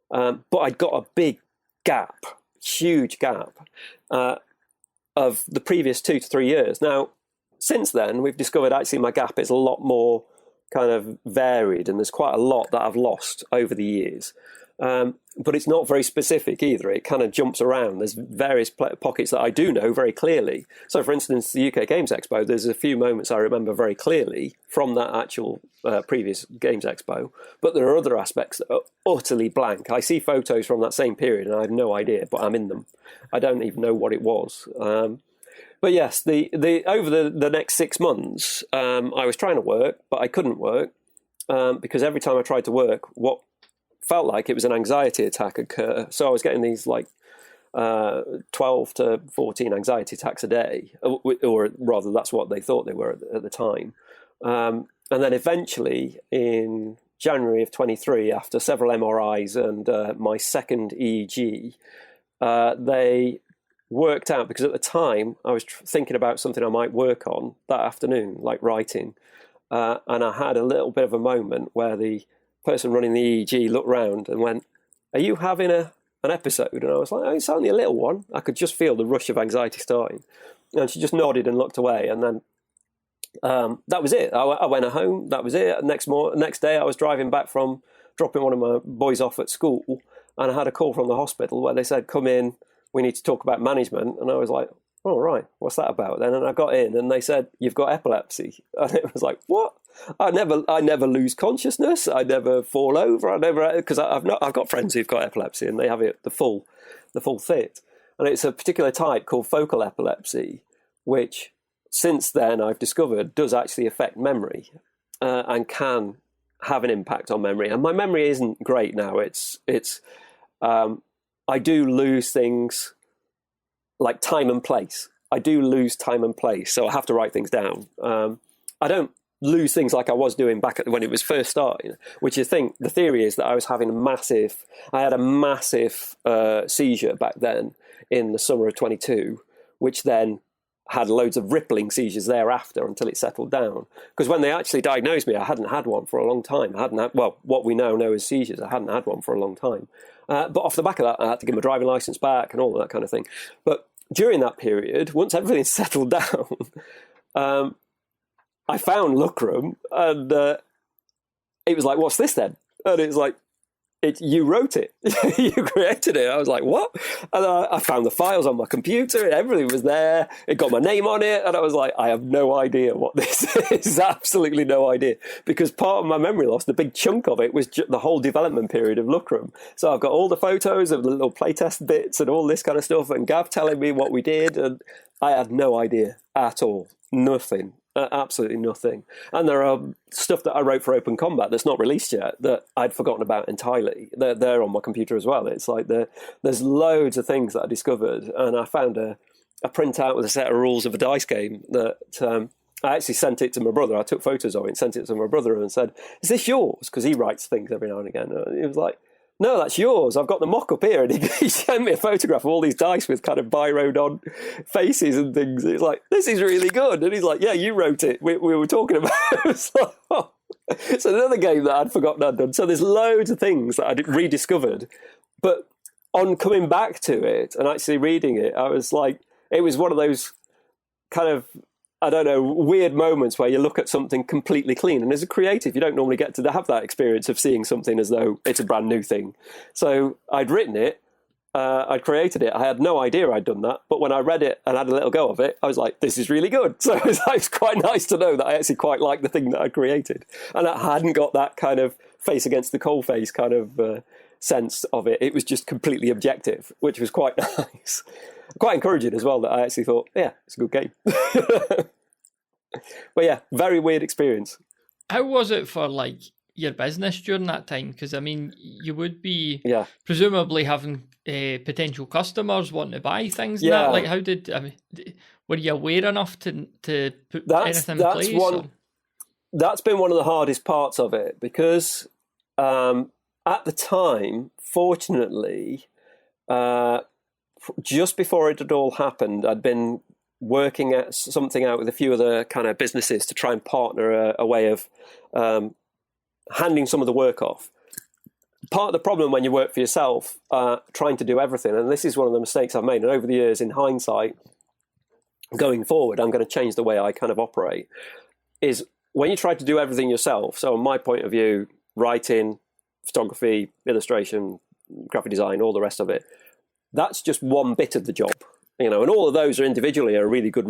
But I'd got a big gap, huge gap, of the previous 2 to 3 years. Now, since then, we've discovered actually my gap is a lot more kind of varied, and there's quite a lot that I've lost over the years. But it's not very specific either. It kind of jumps around. There's various pockets that I do know very clearly. So, for instance, the UK Games Expo, there's a few moments I remember very clearly from that actual previous Games Expo. But there are other aspects that are utterly blank. I see photos from that same period and I have no idea, but I'm in them. I don't even know what it was. But yes, the over the next 6 months, I was trying to work, but I couldn't work because every time I tried to work, what felt like it was an anxiety attack occur. So I was getting these like 12 to 14 anxiety attacks a day, or rather that's what they thought they were at the time. And then eventually in January of 23, after several MRIs and my second EEG, they worked out, because at the time I was thinking about something I might work on that afternoon, like writing. And I had a little bit of a moment where the person running the EEG looked round and went, "Are you having an episode?" And I was like, "Oh, it's only a little one." I could just feel the rush of anxiety starting. And she just nodded and looked away. And then that was it. I went home. That was it. Next day, I was driving back from dropping one of my boys off at school, and I had a call from the hospital where they said, "Come in, we need to talk about management." And I was like, "Oh, right, what's that about then?" And I got in and they said, "You've got epilepsy." And it was like, what? I never lose consciousness. I never fall over. Because I've got friends who've got epilepsy and they have it the full fit. And it's a particular type called focal epilepsy, which since then I've discovered does actually affect memory and can have an impact on memory. And my memory isn't great now. I do lose things like time and place. I do lose time and place, so I have to write things down. I don't lose things like I was doing back when it was first starting, which I think the theory is that I had a massive seizure back then in the summer of 22, which then had loads of rippling seizures thereafter until it settled down. Because when they actually diagnosed me, I hadn't had one for a long time. I hadn't had, well, what we now know as seizures, I hadn't had one for a long time. But off the back of that, I had to give my driving licence back and all that kind of thing. But during that period, once everything settled down, I found Lucrum, and it was like, what's this then? And it was like, you wrote it. You created it. I was like, what? And I found the files on my computer, and everything was there. It got my name on it, and I was like, I have no idea what this is. Absolutely no idea. Because part of my memory loss, the big chunk of it, was the whole development period of Lucrum. So I've got all the photos of the little playtest bits and all this kind of stuff, and Gav telling me what we did, and I had no idea at all. Nothing. Absolutely nothing. And there are stuff that I wrote for Open Combat that's not released yet that I'd forgotten about entirely. They're on my computer as well. It's like there's loads of things that I discovered, and I found a printout with a set of rules of a dice game that I actually sent it to my brother. I took photos of it and sent it to my brother and said, is this yours? Because he writes things every now and again. And he was like, no, that's yours. I've got the mock-up here. And he sent me a photograph of all these dice with kind of biroed on faces and things. It's like, this is really good. And he's like, yeah, you wrote it. We were talking about it. It's like, oh. It's another game that I'd forgotten I'd done. So there's loads of things that I'd rediscovered. But on coming back to it and actually reading it, I was like, it was one of those kind of, I don't know, weird moments where you look at something completely clean. And as a creative, you don't normally get to have that experience of seeing something as though it's a brand new thing. So I'd written it, I'd created it. I had no idea I'd done that. But when I read it and had a little go of it, I was like, this is really good. So it's quite nice to know that I actually quite like the thing that I created. And I hadn't got that kind of face against the coal face kind of sense of it. It was just completely objective, which was quite nice. Quite encouraging as well that I actually thought, yeah, it's a good game. But yeah, very weird experience. How was it for like your business during that time? Because I mean, you would be presumably having potential customers wanting to buy things. Yeah. That. Like, how did were you aware enough to put anything in place? That's been one of the hardest parts of it because at the time, fortunately, just before it had all happened, I'd been working at something out with a few other kind of businesses to try and partner a way of handing some of the work off. Part of the problem when you work for yourself, trying to do everything, and this is one of the mistakes I've made, and over the years, in hindsight, going forward, I'm going to change the way I kind of operate, is when you try to do everything yourself, so in my point of view, writing, photography, illustration, graphic design, all the rest of it, that's just one bit of the job, and all of those are individually are really good,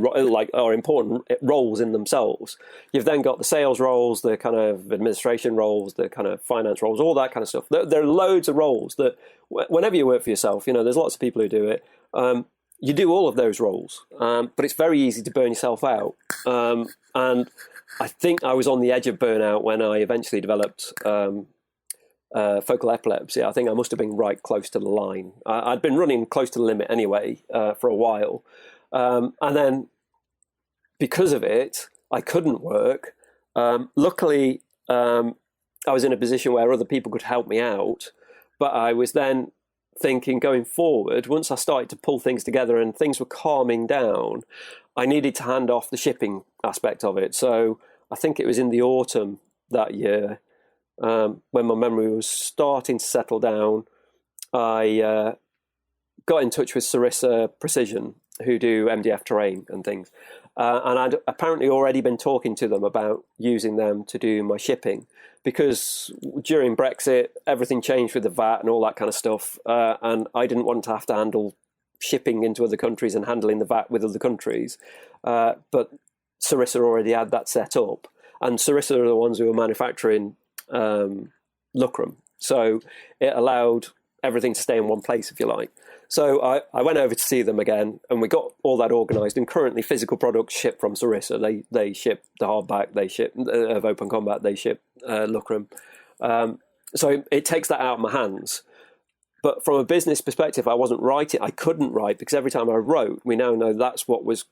are important roles in themselves. You've then got the sales roles, the kind of administration roles, the kind of finance roles, all that kind of stuff. There are loads of roles that whenever you work for yourself, there's lots of people who do it. You do all of those roles, but it's very easy to burn yourself out. And I think I was on the edge of burnout when I eventually developed focal epilepsy. I think I must have been right close to the line. I'd been running close to the limit anyway for a while. And then because of it, I couldn't work. Luckily, I was in a position where other people could help me out. But I was then thinking going forward, once I started to pull things together and things were calming down, I needed to hand off the shipping aspect of it. So I think it was in the autumn that year, when my memory was starting to settle down, I got in touch with Sarissa Precision, who do MDF terrain and things. And I'd apparently already been talking to them about using them to do my shipping, because during Brexit, everything changed with the VAT and all that kind of stuff. And I didn't want to have to handle shipping into other countries and handling the VAT with other countries. But Sarissa already had that set up. And Sarissa are the ones who were manufacturing Lucrum. So it allowed everything to stay in one place, if you like. So I went over to see them again, and we got all that organised. And currently, physical products ship from Sarissa. They ship the hardback, they ship of Open Combat, they ship Lucrum. So it takes that out of my hands. But from a business perspective, I wasn't writing. I couldn't write because every time I wrote, we now know that's what was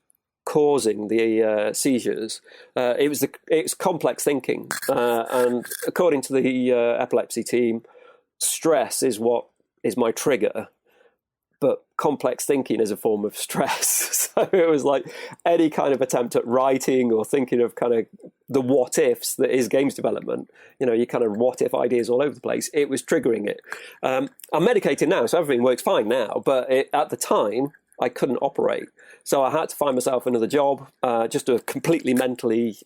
causing the seizures. It's complex thinking, and according to the epilepsy team, stress is what is my trigger. But complex thinking is a form of stress. So it was like any kind of attempt at writing or thinking of kind of the what ifs that is games development, you kind of what if ideas all over the place. It was triggering it. I'm medicated now, so everything works fine now. But at the time, I couldn't operate. So I had to find myself another job, just a completely mentally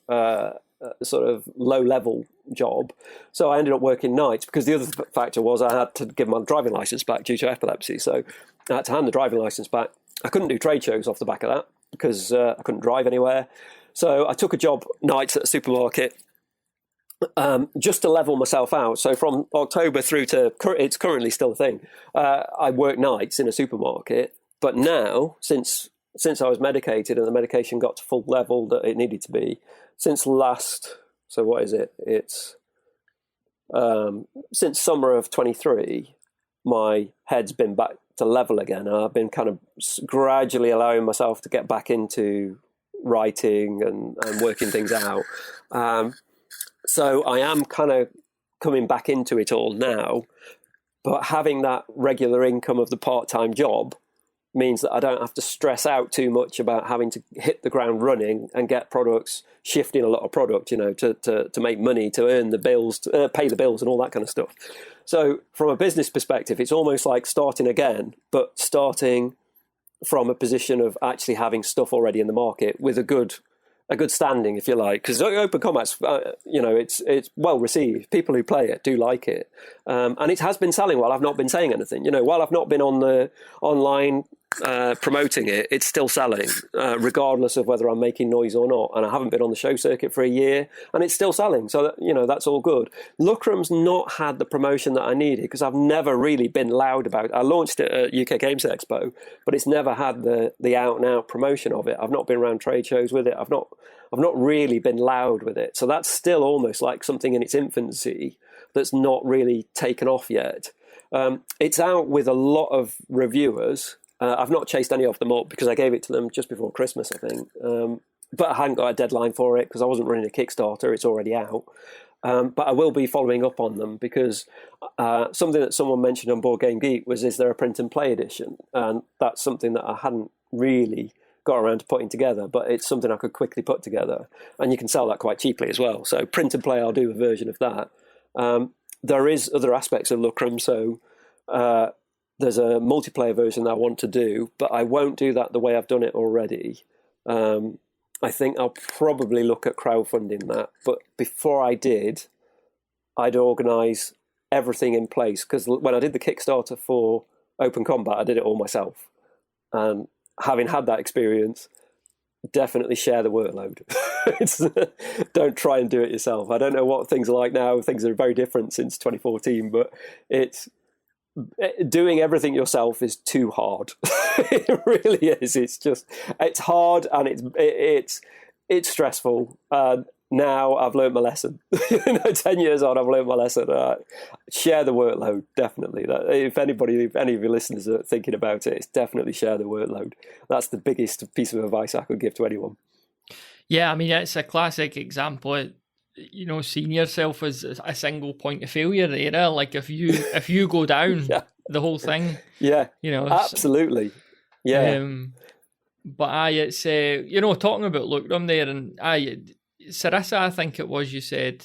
sort of low-level job. So I ended up working nights because the other factor was I had to give my driving license back due to epilepsy. So I had to hand the driving license back. I couldn't do trade shows off the back of that because I couldn't drive anywhere. So I took a job nights at a supermarket just to level myself out. So from October through to, it's currently still a thing, I work nights in a supermarket. But now, since I was medicated and the medication got to full level that it needed to be, since so what is it? It's since summer of 23, my head's been back to level again. And I've been kind of gradually allowing myself to get back into writing and working things out. So I am kind of coming back into it all now, but having that regular income of the part-time job means that I don't have to stress out too much about having to hit the ground running and get products, shifting a lot of product, to make money, to earn the bills, to pay the bills and all that kind of stuff. So from a business perspective, it's almost like starting again, but starting from a position of actually having stuff already in the market with a good standing, if you like, because Open Combat's, it's well received. People who play it do like it, and it has been selling while I've not been saying anything. While I've not been on the online promoting it, it's still selling, regardless of whether I'm making noise or not. And I haven't been on the show circuit for a year, and it's still selling. So that's all good. Lucrum's not had the promotion that I needed because I've never really been loud about it. I launched it at UK Games Expo, but it's never had the out and out promotion of it. I've not been around trade shows with it. I've not really been loud with it. So that's still almost like something in its infancy that's not really taken off yet. It's out with a lot of reviewers. I've not chased any of them up because I gave it to them just before Christmas, I think. But I hadn't got a deadline for it because I wasn't running a Kickstarter. It's already out. But I will be following up on them because something that someone mentioned on Board Game Geek was, is there a print and play edition? And that's something that I hadn't really got around to putting together, but it's something I could quickly put together. And you can sell that quite cheaply as well. So print and play, I'll do a version of that. There is other aspects of Lucrum. So there's a multiplayer version that I want to do, but I won't do that the way I've done it already. I think I'll probably look at crowdfunding that. But before I did, I'd organise everything in place. Because when I did the Kickstarter for Open Combat, I did it all myself. And having had that experience, definitely share the workload. Don't try and do it yourself. I don't know what things are like now. Things are very different since 2014, but doing everything yourself is too hard. It really is. It's hard and it's stressful. Now I've learned my lesson. 10 years on, I've learned my lesson. Share the workload, definitely. If any of your listeners are thinking about it, it's definitely share the workload. That's the biggest piece of advice I could give to anyone. Yeah, I mean, it's a classic example. Seeing yourself as a single point of failure there. Like if you go down, yeah. The whole thing. Yeah, absolutely. Yeah. But it's talking about Lucrum there, and Sarissa, I think it was, you said,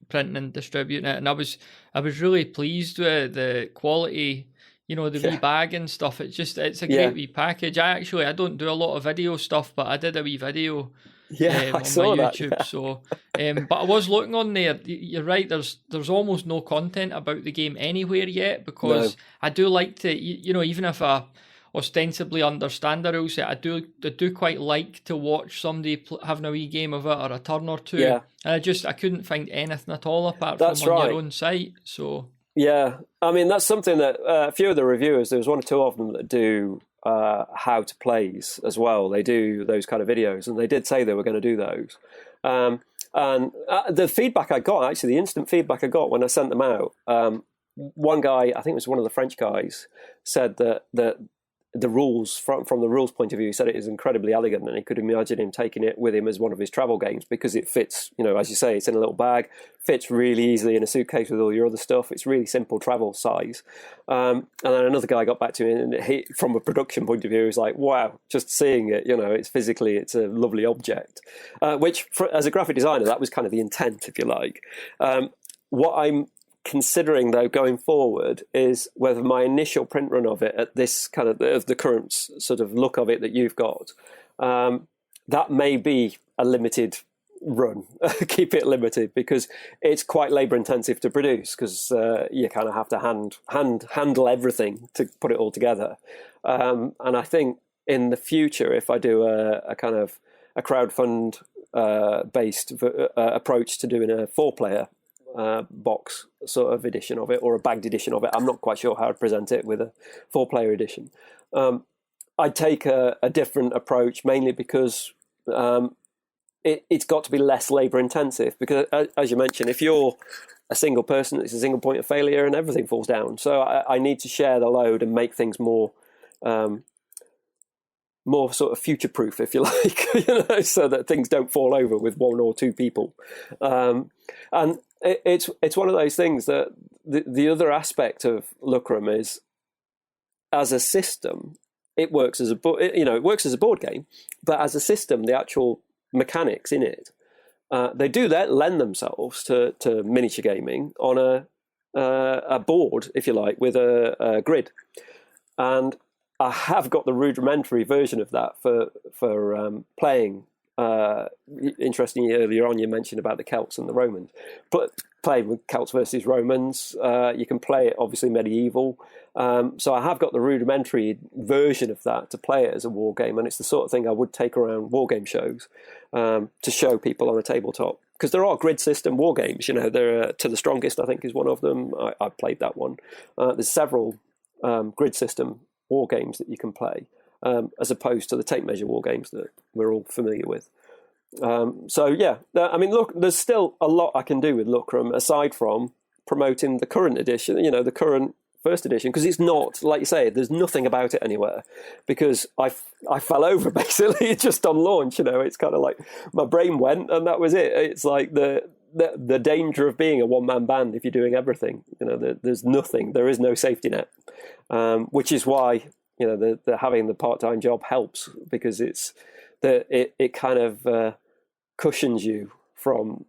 printing and distributing it, and I was really pleased with the quality. The wee bag and stuff. It's a great wee package. I don't do a lot of video stuff, but I did a wee video. I saw my YouTube. That, yeah. So, but I was looking on there. You're right. There's almost no content about the game anywhere yet because I do like to, even if I ostensibly understand the rule set, I do quite like to watch somebody having a wee game of it or a turn or two. Yeah. And I couldn't find anything at all apart from on your own site. So. Yeah, I mean that's something that a few of the reviewers, there was one or two of them that do how to plays as well. They do those kind of videos, and they did say they were going to do those. And the feedback I got, actually, the instant feedback I got when I sent them out, one guy, I think it was one of the French guys, said that the rules from the rules point of view, he said it is incredibly elegant, and he could imagine him taking it with him as one of his travel games because it fits, as you say, it's in a little bag, fits really easily in a suitcase with all your other stuff. It's really simple travel size. And then another guy got back to me, and he, from a production point of view, was like, wow, just seeing it, it's a lovely object, which as a graphic designer, that was kind of the intent, if you like. What I'm considering though going forward is whether my initial print run of it at this kind of the current sort of look of it that you've got, that may be a limited run. Keep it limited because it's quite labor intensive to produce because you kind of have to handle everything to put it all together. And I think in the future, if I do a kind of a crowdfund based approach to doing a 4-player box sort of edition of it, or a bagged edition of it, I'm not quite sure how I'd present it with a 4-player edition. I'd take a different approach, mainly because it's got to be less labour intensive. Because as you mentioned, if you're a single person, it's a single point of failure and everything falls down. So I need to share the load and make things more sort of future-proof, if you like, so that things don't fall over with 1 or 2 people. And it's one of those things that the other aspect of Lucrum is, as a system, it works as it works as a board game, but as a system, the actual mechanics in it, they do lend themselves to miniature gaming on a board, if you like, with a grid. And I have got the rudimentary version of that for playing. Interestingly, earlier on you mentioned about the Celts and the Romans. Playing with Celts versus Romans, you can play it obviously medieval. So I have got the rudimentary version of that to play it as a war game, and it's the sort of thing I would take around war game shows to show people on a tabletop. Because there are grid system war games, there To the Strongest, I think, is one of them. I played that one. There's several grid system war games that you can play, as opposed to the tape measure war games that we're all familiar with. So yeah, I mean, look, there's still a lot I can do with Lucrum aside from promoting the current edition, the current first edition, because it's not, like you say, there's nothing about it anywhere, because I fell over basically just on launch. It's kind of like my brain went and that was it. It's like the danger of being a one-man band if you're doing everything. There's nothing, there is no safety net, which is why the having the part-time job helps, because it kind of cushions you from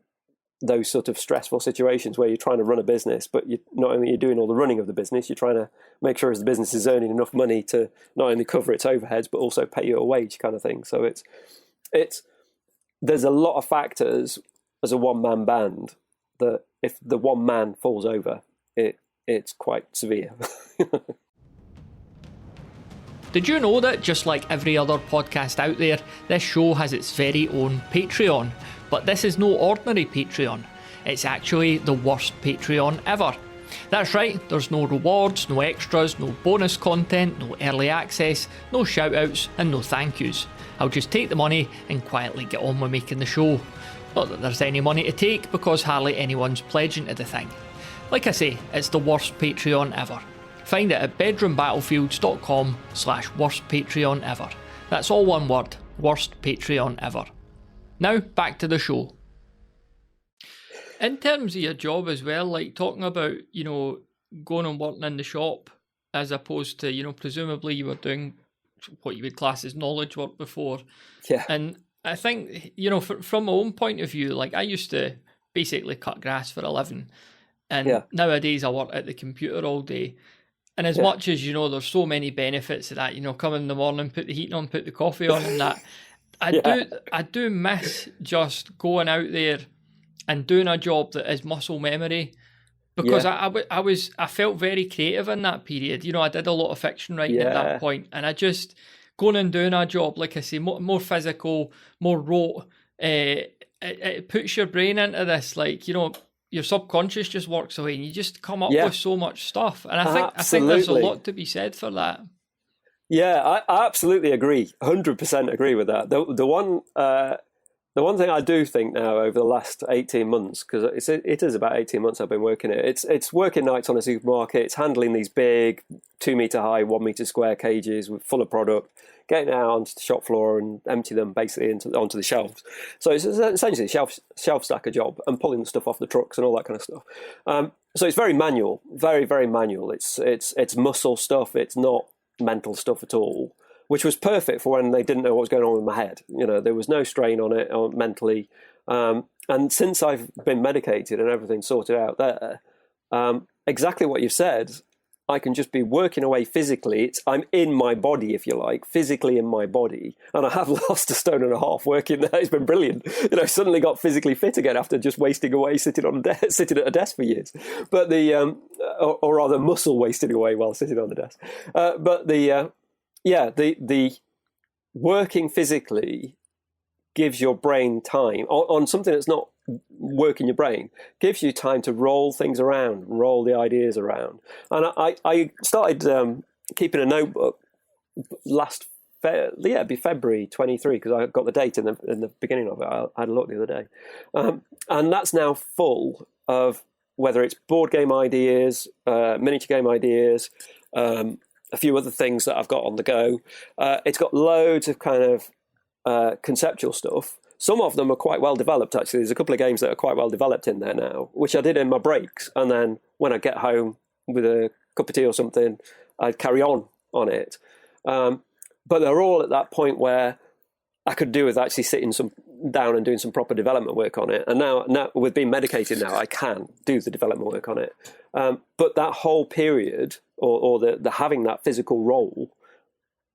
those sort of stressful situations where you're trying to run a business, but not only you're doing all the running of the business, you're trying to make sure the business is earning enough money to not only cover its overheads but also pay you a wage, kind of thing. So there's a lot of factors as a one-man band that if the one man falls over, it's quite severe. Did you know that just like every other podcast out there, this show has its very own Patreon? But this is no ordinary Patreon. It's actually the worst Patreon ever. That's right, there's no rewards, no extras, no bonus content, no early access, no shout-outs and no thank yous. I'll just take the money and quietly get on with making the show. Not that there's any money to take, because hardly anyone's pledging to the thing. Like I say, it's the worst Patreon ever. Find it at bedroombattlefields.com/worst Patreon ever. That's all one word, worst Patreon ever. Now, back to the show. In terms of your job as well, like talking about, going and working in the shop, as opposed to, presumably you were doing what you would class as knowledge work before. Yeah. And I think, from my own point of view, like I used to basically cut grass for a living. And nowadays I work at the computer all day. And as much as, there's so many benefits of that, come in the morning, put the heating on, put the coffee on and that, I do miss just going out there and doing a job that is muscle memory, because I felt very creative in that period. I did a lot of fiction writing at that point, and I just going and doing a job, like I say, more physical, more rote. It puts your brain into this, like, your subconscious just works away and you just come up with so much stuff. And I think there's a lot to be said for that. Yeah, I absolutely agree. 100% agree with that. The one The one thing I do think now over the last 18 months, because it is about 18 months I've been working it, it's working nights on a supermarket, it's handling these big 2 metre high, 1 metre square cages full of product, getting it out onto the shop floor and empty them basically onto the shelves. So it's essentially a shelf stacker job and pulling the stuff off the trucks and all that kind of stuff. So it's very manual, very, very manual. It's muscle stuff, it's not mental stuff at all, which was perfect for when they didn't know what was going on in my head. There was no strain on it mentally. And since I've been medicated and everything sorted out there, exactly what you've said, I can just be working away physically. I'm in my body, if you like, physically in my body. And I have lost 1.5 stone working there. It's been brilliant. Suddenly got physically fit again after just wasting away sitting at a desk for years. But or rather muscle wasting away while sitting on the desk. But the working physically gives your brain time on something that's not working your brain, gives you time to roll things around, roll the ideas around. And I started keeping a notebook it'd be February 23, because I got the date in the beginning of it. I had a look the other day. And that's now full of, whether it's board game ideas, miniature game ideas, a few other things that I've got on the go. It's got loads of kind of conceptual stuff. Some of them are quite well developed, actually. There's a couple of games that are quite well developed in there now, which I did in my breaks. And then when I get home with a cup of tea or something, I'd carry on it. But they're all at that point where I could do with actually sitting down and doing some proper development work on it. And now with being medicated now, I can do the development work on it. But that whole period, or the having that physical role,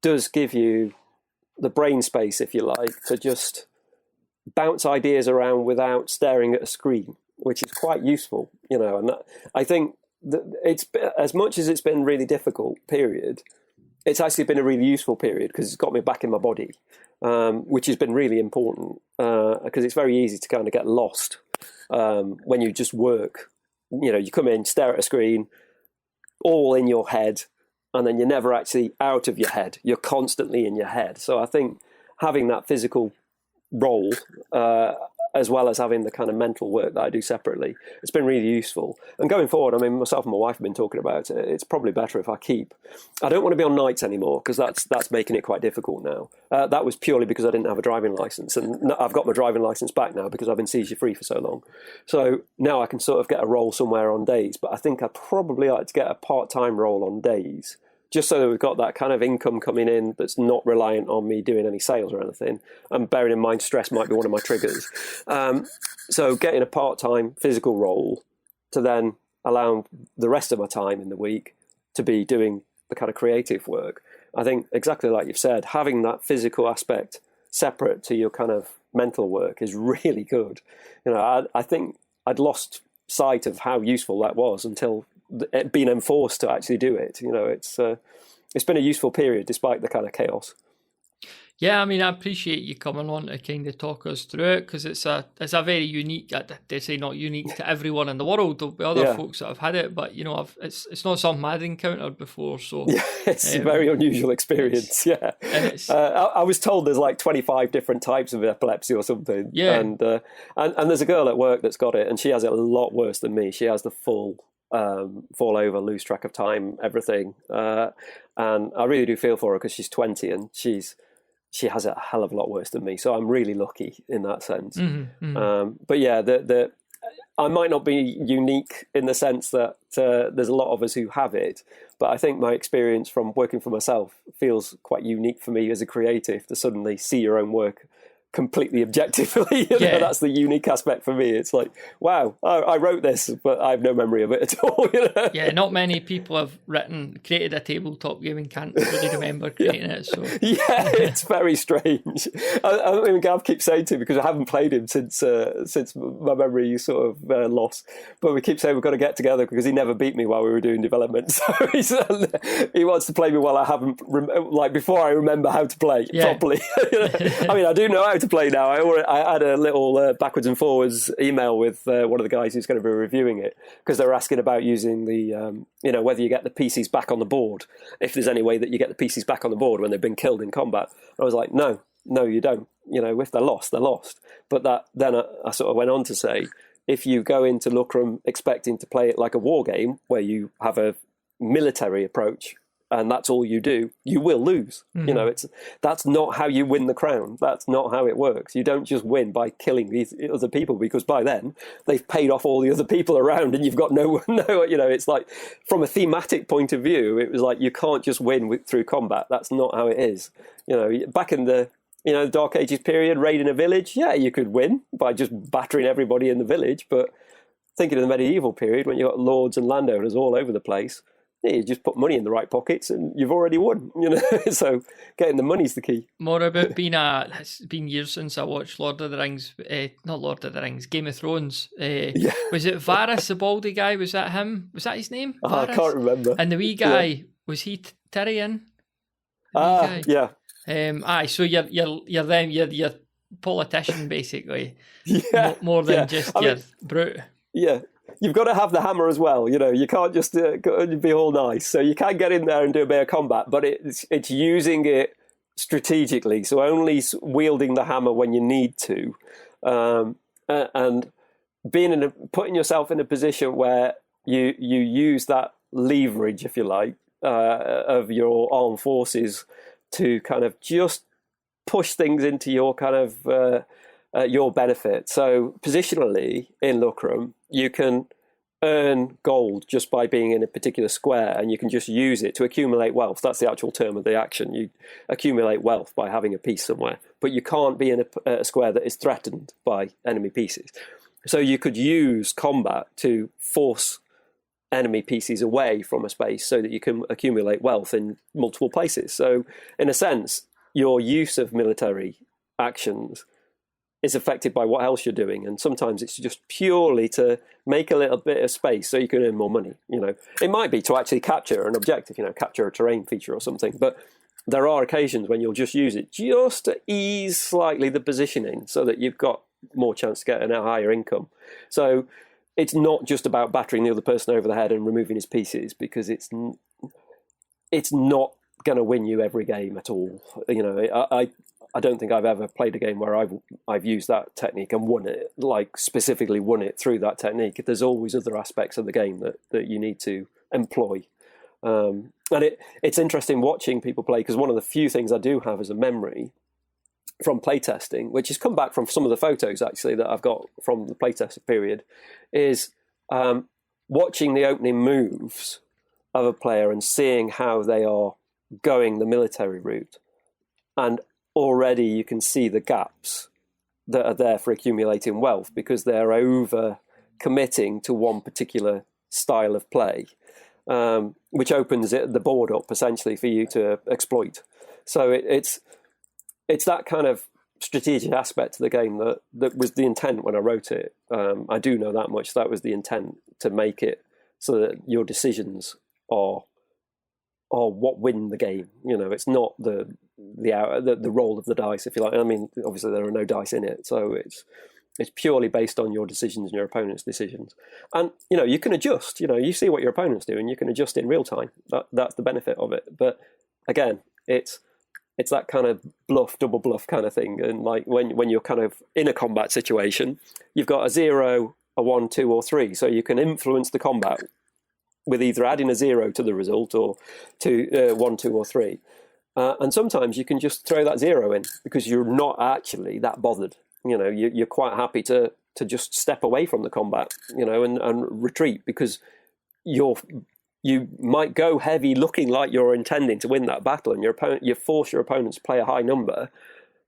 does give you the brain space, if you like, to just bounce ideas around without staring at a screen, which is quite useful, And I think that it's, as much as it's been a really difficult period, it's actually been a really useful period because it's got me back in my body, which has been really important, because it's very easy to kind of get lost when you just work. You come in, stare at a screen, all in your head, and then you're never actually out of your head. You're constantly in your head. So I think having that physical role, as well as having the kind of mental work that I do separately, it's been really useful. And going forward, I mean, myself and my wife have been talking about it. It's probably better if I don't want to be on nights anymore, because that's making it quite difficult now. That was purely because I didn't have a driving license, and I've got my driving license back now because I've been seizure free for so long. So now I can sort of get a role somewhere on days, but I think I'd probably like to get a part-time role on days, just so that we've got that kind of income coming in that's not reliant on me doing any sales or anything. And bearing in mind, stress might be one of my triggers. So getting a part-time physical role to then allow the rest of my time in the week to be doing the kind of creative work. I think exactly like you've said, having that physical aspect separate to your kind of mental work is really good. I think I'd lost sight of how useful that was until it being enforced to actually do it. It's been a useful period despite the kind of chaos. Yeah, I mean, I appreciate you coming on to kind of talk us through it, because it's a very unique, they say not unique to everyone in the world. There'll be other folks that have had it, but it's not something I'd encountered before. So yeah, it's a very unusual experience. Yeah, and I was told there's like 25 different types of epilepsy or something. Yeah, and there's a girl at work that's got it, and she has it a lot worse than me. She has the full fall over, lose track of time, everything. And I really do feel for her because she's 20 and she has it a hell of a lot worse than me. So I'm really lucky in that sense. But yeah, I might not be unique in the sense that there's a lot of us who have it, but I think my experience from working for myself feels quite unique for me as a creative to suddenly see your own work completely objectively. That's the unique aspect for me. It's like, wow, I wrote this, but I have no memory of it at all. Yeah, not many people have created a tabletop game and can't really remember creating it. So yeah, it's very strange. I mean, Gav keeps saying to me, because I haven't played him since my memory sort of lost, but we keep saying we've got to get together because he never beat me while we were doing development. So he wants to play me while I haven't, before I remember how to play properly. I mean, I do know how to play now. I had a little backwards and forwards email with one of the guys who's going to be reviewing it, because they were asking about using the, whether you get the PCs back on the board, if there's any way that you get the PCs back on the board when they've been killed in combat. I was like, no, No, you don't. If they're lost, they're lost. But then I sort of went on to say, if you go into Lucrum expecting to play it like a war game where you have a military approach and that's all you do, you will lose. That's not how you win the crown. That's not how it works. You don't just win by killing these other people, because by then they've paid off all the other people around and you've got no, it's like, from a thematic point of view, it was like, you can't just win through combat. That's not how it is. Back in the Dark Ages period, raiding a village, yeah, you could win by just battering everybody in the village. But thinking of the medieval period, when you've got lords and landowners all over the place, yeah, you just put money in the right pockets and you've already won. So getting the money's the key. More about it's been years since I watched Lord of the Rings, not Lord of the Rings, Game of Thrones. Was it Varys, the baldy guy? Was that him? Was that his name? I can't remember. And the wee guy, was he Tyrion? Yeah. So you're them, you're politician basically. Yeah. More than just your brute. Yeah. You've got to have the hammer as well. You can't just be all nice. So you can get in there and do a bit of combat, but it's using it strategically. So only wielding the hammer when you need to, and putting yourself in a position where you use that leverage, if you like, of your armed forces to kind of just push things into your kind of your benefit. So positionally in Lucrum, you can earn gold just by being in a particular square, and you can just use it to accumulate wealth. That's the actual term of the action. You accumulate wealth by having a piece somewhere, but you can't be in a square that is threatened by enemy pieces. So you could use combat to force enemy pieces away from a space so that you can accumulate wealth in multiple places. So in a sense, your use of military actions is affected by what else you're doing, and sometimes it's just purely to make a little bit of space so you can earn more money. It might be to actually capture an objective, capture a terrain feature or something, but there are occasions when you'll just use it just to ease slightly the positioning so that you've got more chance to get a higher income. So it's not just about battering the other person over the head and removing his pieces, because it's not going to win you every game at all. I don't think I've ever played a game where I've used that technique and won it, like specifically won it through that technique. There's always other aspects of the game that you need to employ. And it's interesting watching people play, because one of the few things I do have as a memory from playtesting, which has come back from some of the photos actually that I've got from the playtest period, is watching the opening moves of a player and seeing how they are going the military route. And already you can see the gaps that are there for accumulating wealth, because they're over committing to one particular style of play, which opens the board up essentially for you to exploit. So it's that kind of strategic aspect to the game that was the intent when I wrote it. I do know that much. That was the intent, to make it so that your decisions are what win the game. It's not the roll of the dice, if you like. I mean, obviously there are no dice in it, so it's purely based on your decisions and your opponent's decisions. And you can adjust. You see what your opponent's doing, you can adjust in real time. That's the benefit of it. But again, it's that kind of double bluff kind of thing. And like when you're kind of in a combat situation, you've got a 0, a 1, 2, or 3, so you can influence the combat with either adding a 0 to the result or to 1, 2, or 3. And sometimes you can just throw that 0 in because you're not actually that bothered. You're quite happy to just step away from the combat, and retreat, because you might go heavy looking like you're intending to win that battle, and you force your opponent to play a high number,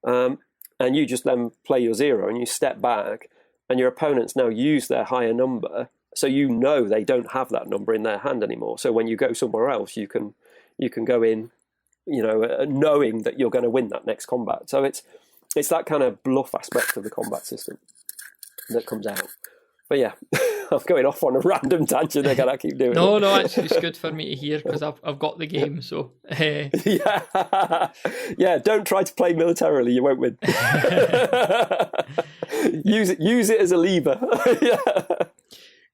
and you just then play your 0 and you step back, and your opponents now use their higher number, so they don't have that number in their hand anymore. So when you go somewhere else, you can go in, knowing that you're going to win that next combat. So it's that kind of bluff aspect of the combat system that comes out. But yeah, I'm going off on a random tangent again. I keep doing it. No, it's good for me to hear, because I've got the game. So yeah. Don't try to play militarily; you won't win. Use it as a lever. Yeah.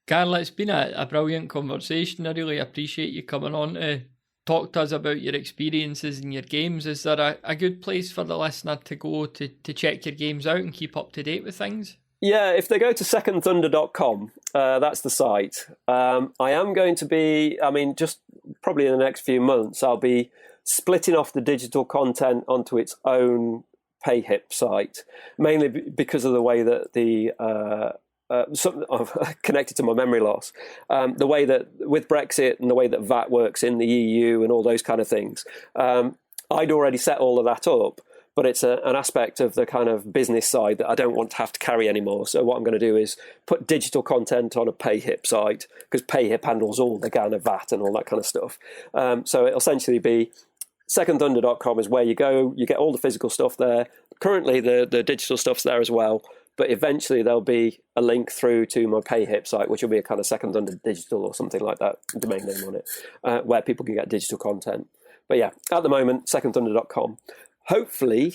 Carl, it's been a brilliant conversation. I really appreciate you coming on to talk to us about your experiences in your games. Is there a good place for the listener to go to check your games out and keep up to date with things? Yeah, if they go to secondthunder.com, that's the site. I am going to be, just probably in the next few months, I'll be splitting off the digital content onto its own PayHip site, mainly because of the way that connected to my memory loss, the way that with Brexit and the way that VAT works in the EU and all those kind of things. I'd already set all of that up, but it's an aspect of the kind of business side that I don't want to have to carry anymore. So what I'm going to do is put digital content on a PayHip site, because PayHip handles all the kind of VAT and all that kind of stuff. So it'll essentially be secondthunder.com is where you go. You get all the physical stuff there. Currently, the digital stuff's there as well. But eventually there'll be a link through to my PayHip site, which will be a kind of Second Thunder Digital or something like that, domain name on it, where people can get digital content. But yeah, at the moment, secondthunder.com. Hopefully,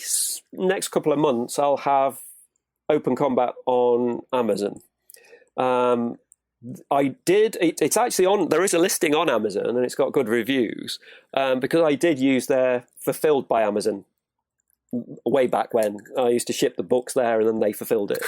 next couple of months, I'll have Open Combat on Amazon. It's actually on, there is a listing on Amazon and it's got good reviews, because I did use their Fulfilled by Amazon way back when. I used to ship the books there and then they fulfilled it.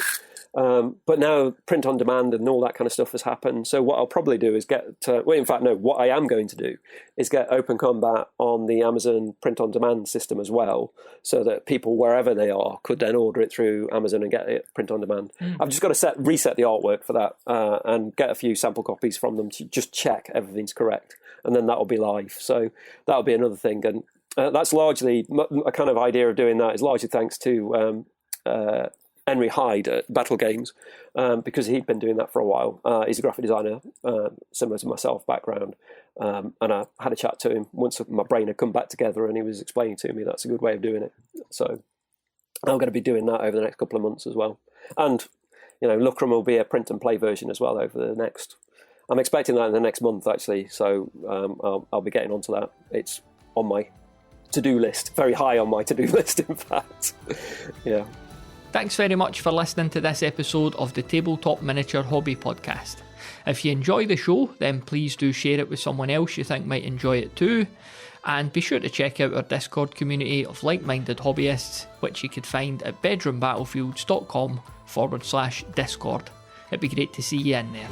But now print on demand and all that kind of stuff has happened. So what I'll probably do is what I am going to do is get Open Combat on the Amazon print on demand system as well, so that people wherever they are could then order it through Amazon and get it print on demand. I've just got to reset the artwork for that and get a few sample copies from them to just check everything's correct. And then that'll be live. So that'll be another thing. And that's largely, a kind of idea of doing that is largely thanks to Henry Hyde at Battle Games, because he'd been doing that for a while. He's a graphic designer, similar to myself, background. And I had a chat to him once my brain had come back together and he was explaining to me that's a good way of doing it. So I'm going to be doing that over the next couple of months as well. And, Lucrum will be a print and play version as well over the next... I'm expecting that in the next month, actually. So I'll be getting onto that. It's on my to-do list, very high on my to-do list, in fact. Yeah. Thanks very much for listening to this episode of the Tabletop Miniature Hobby Podcast. If you enjoy the show, then please do share it with someone else you think might enjoy it too. And be sure to check out our Discord community of like-minded hobbyists, which you could find at bedroombattlefields.com/Discord. It'd be great to see you in there.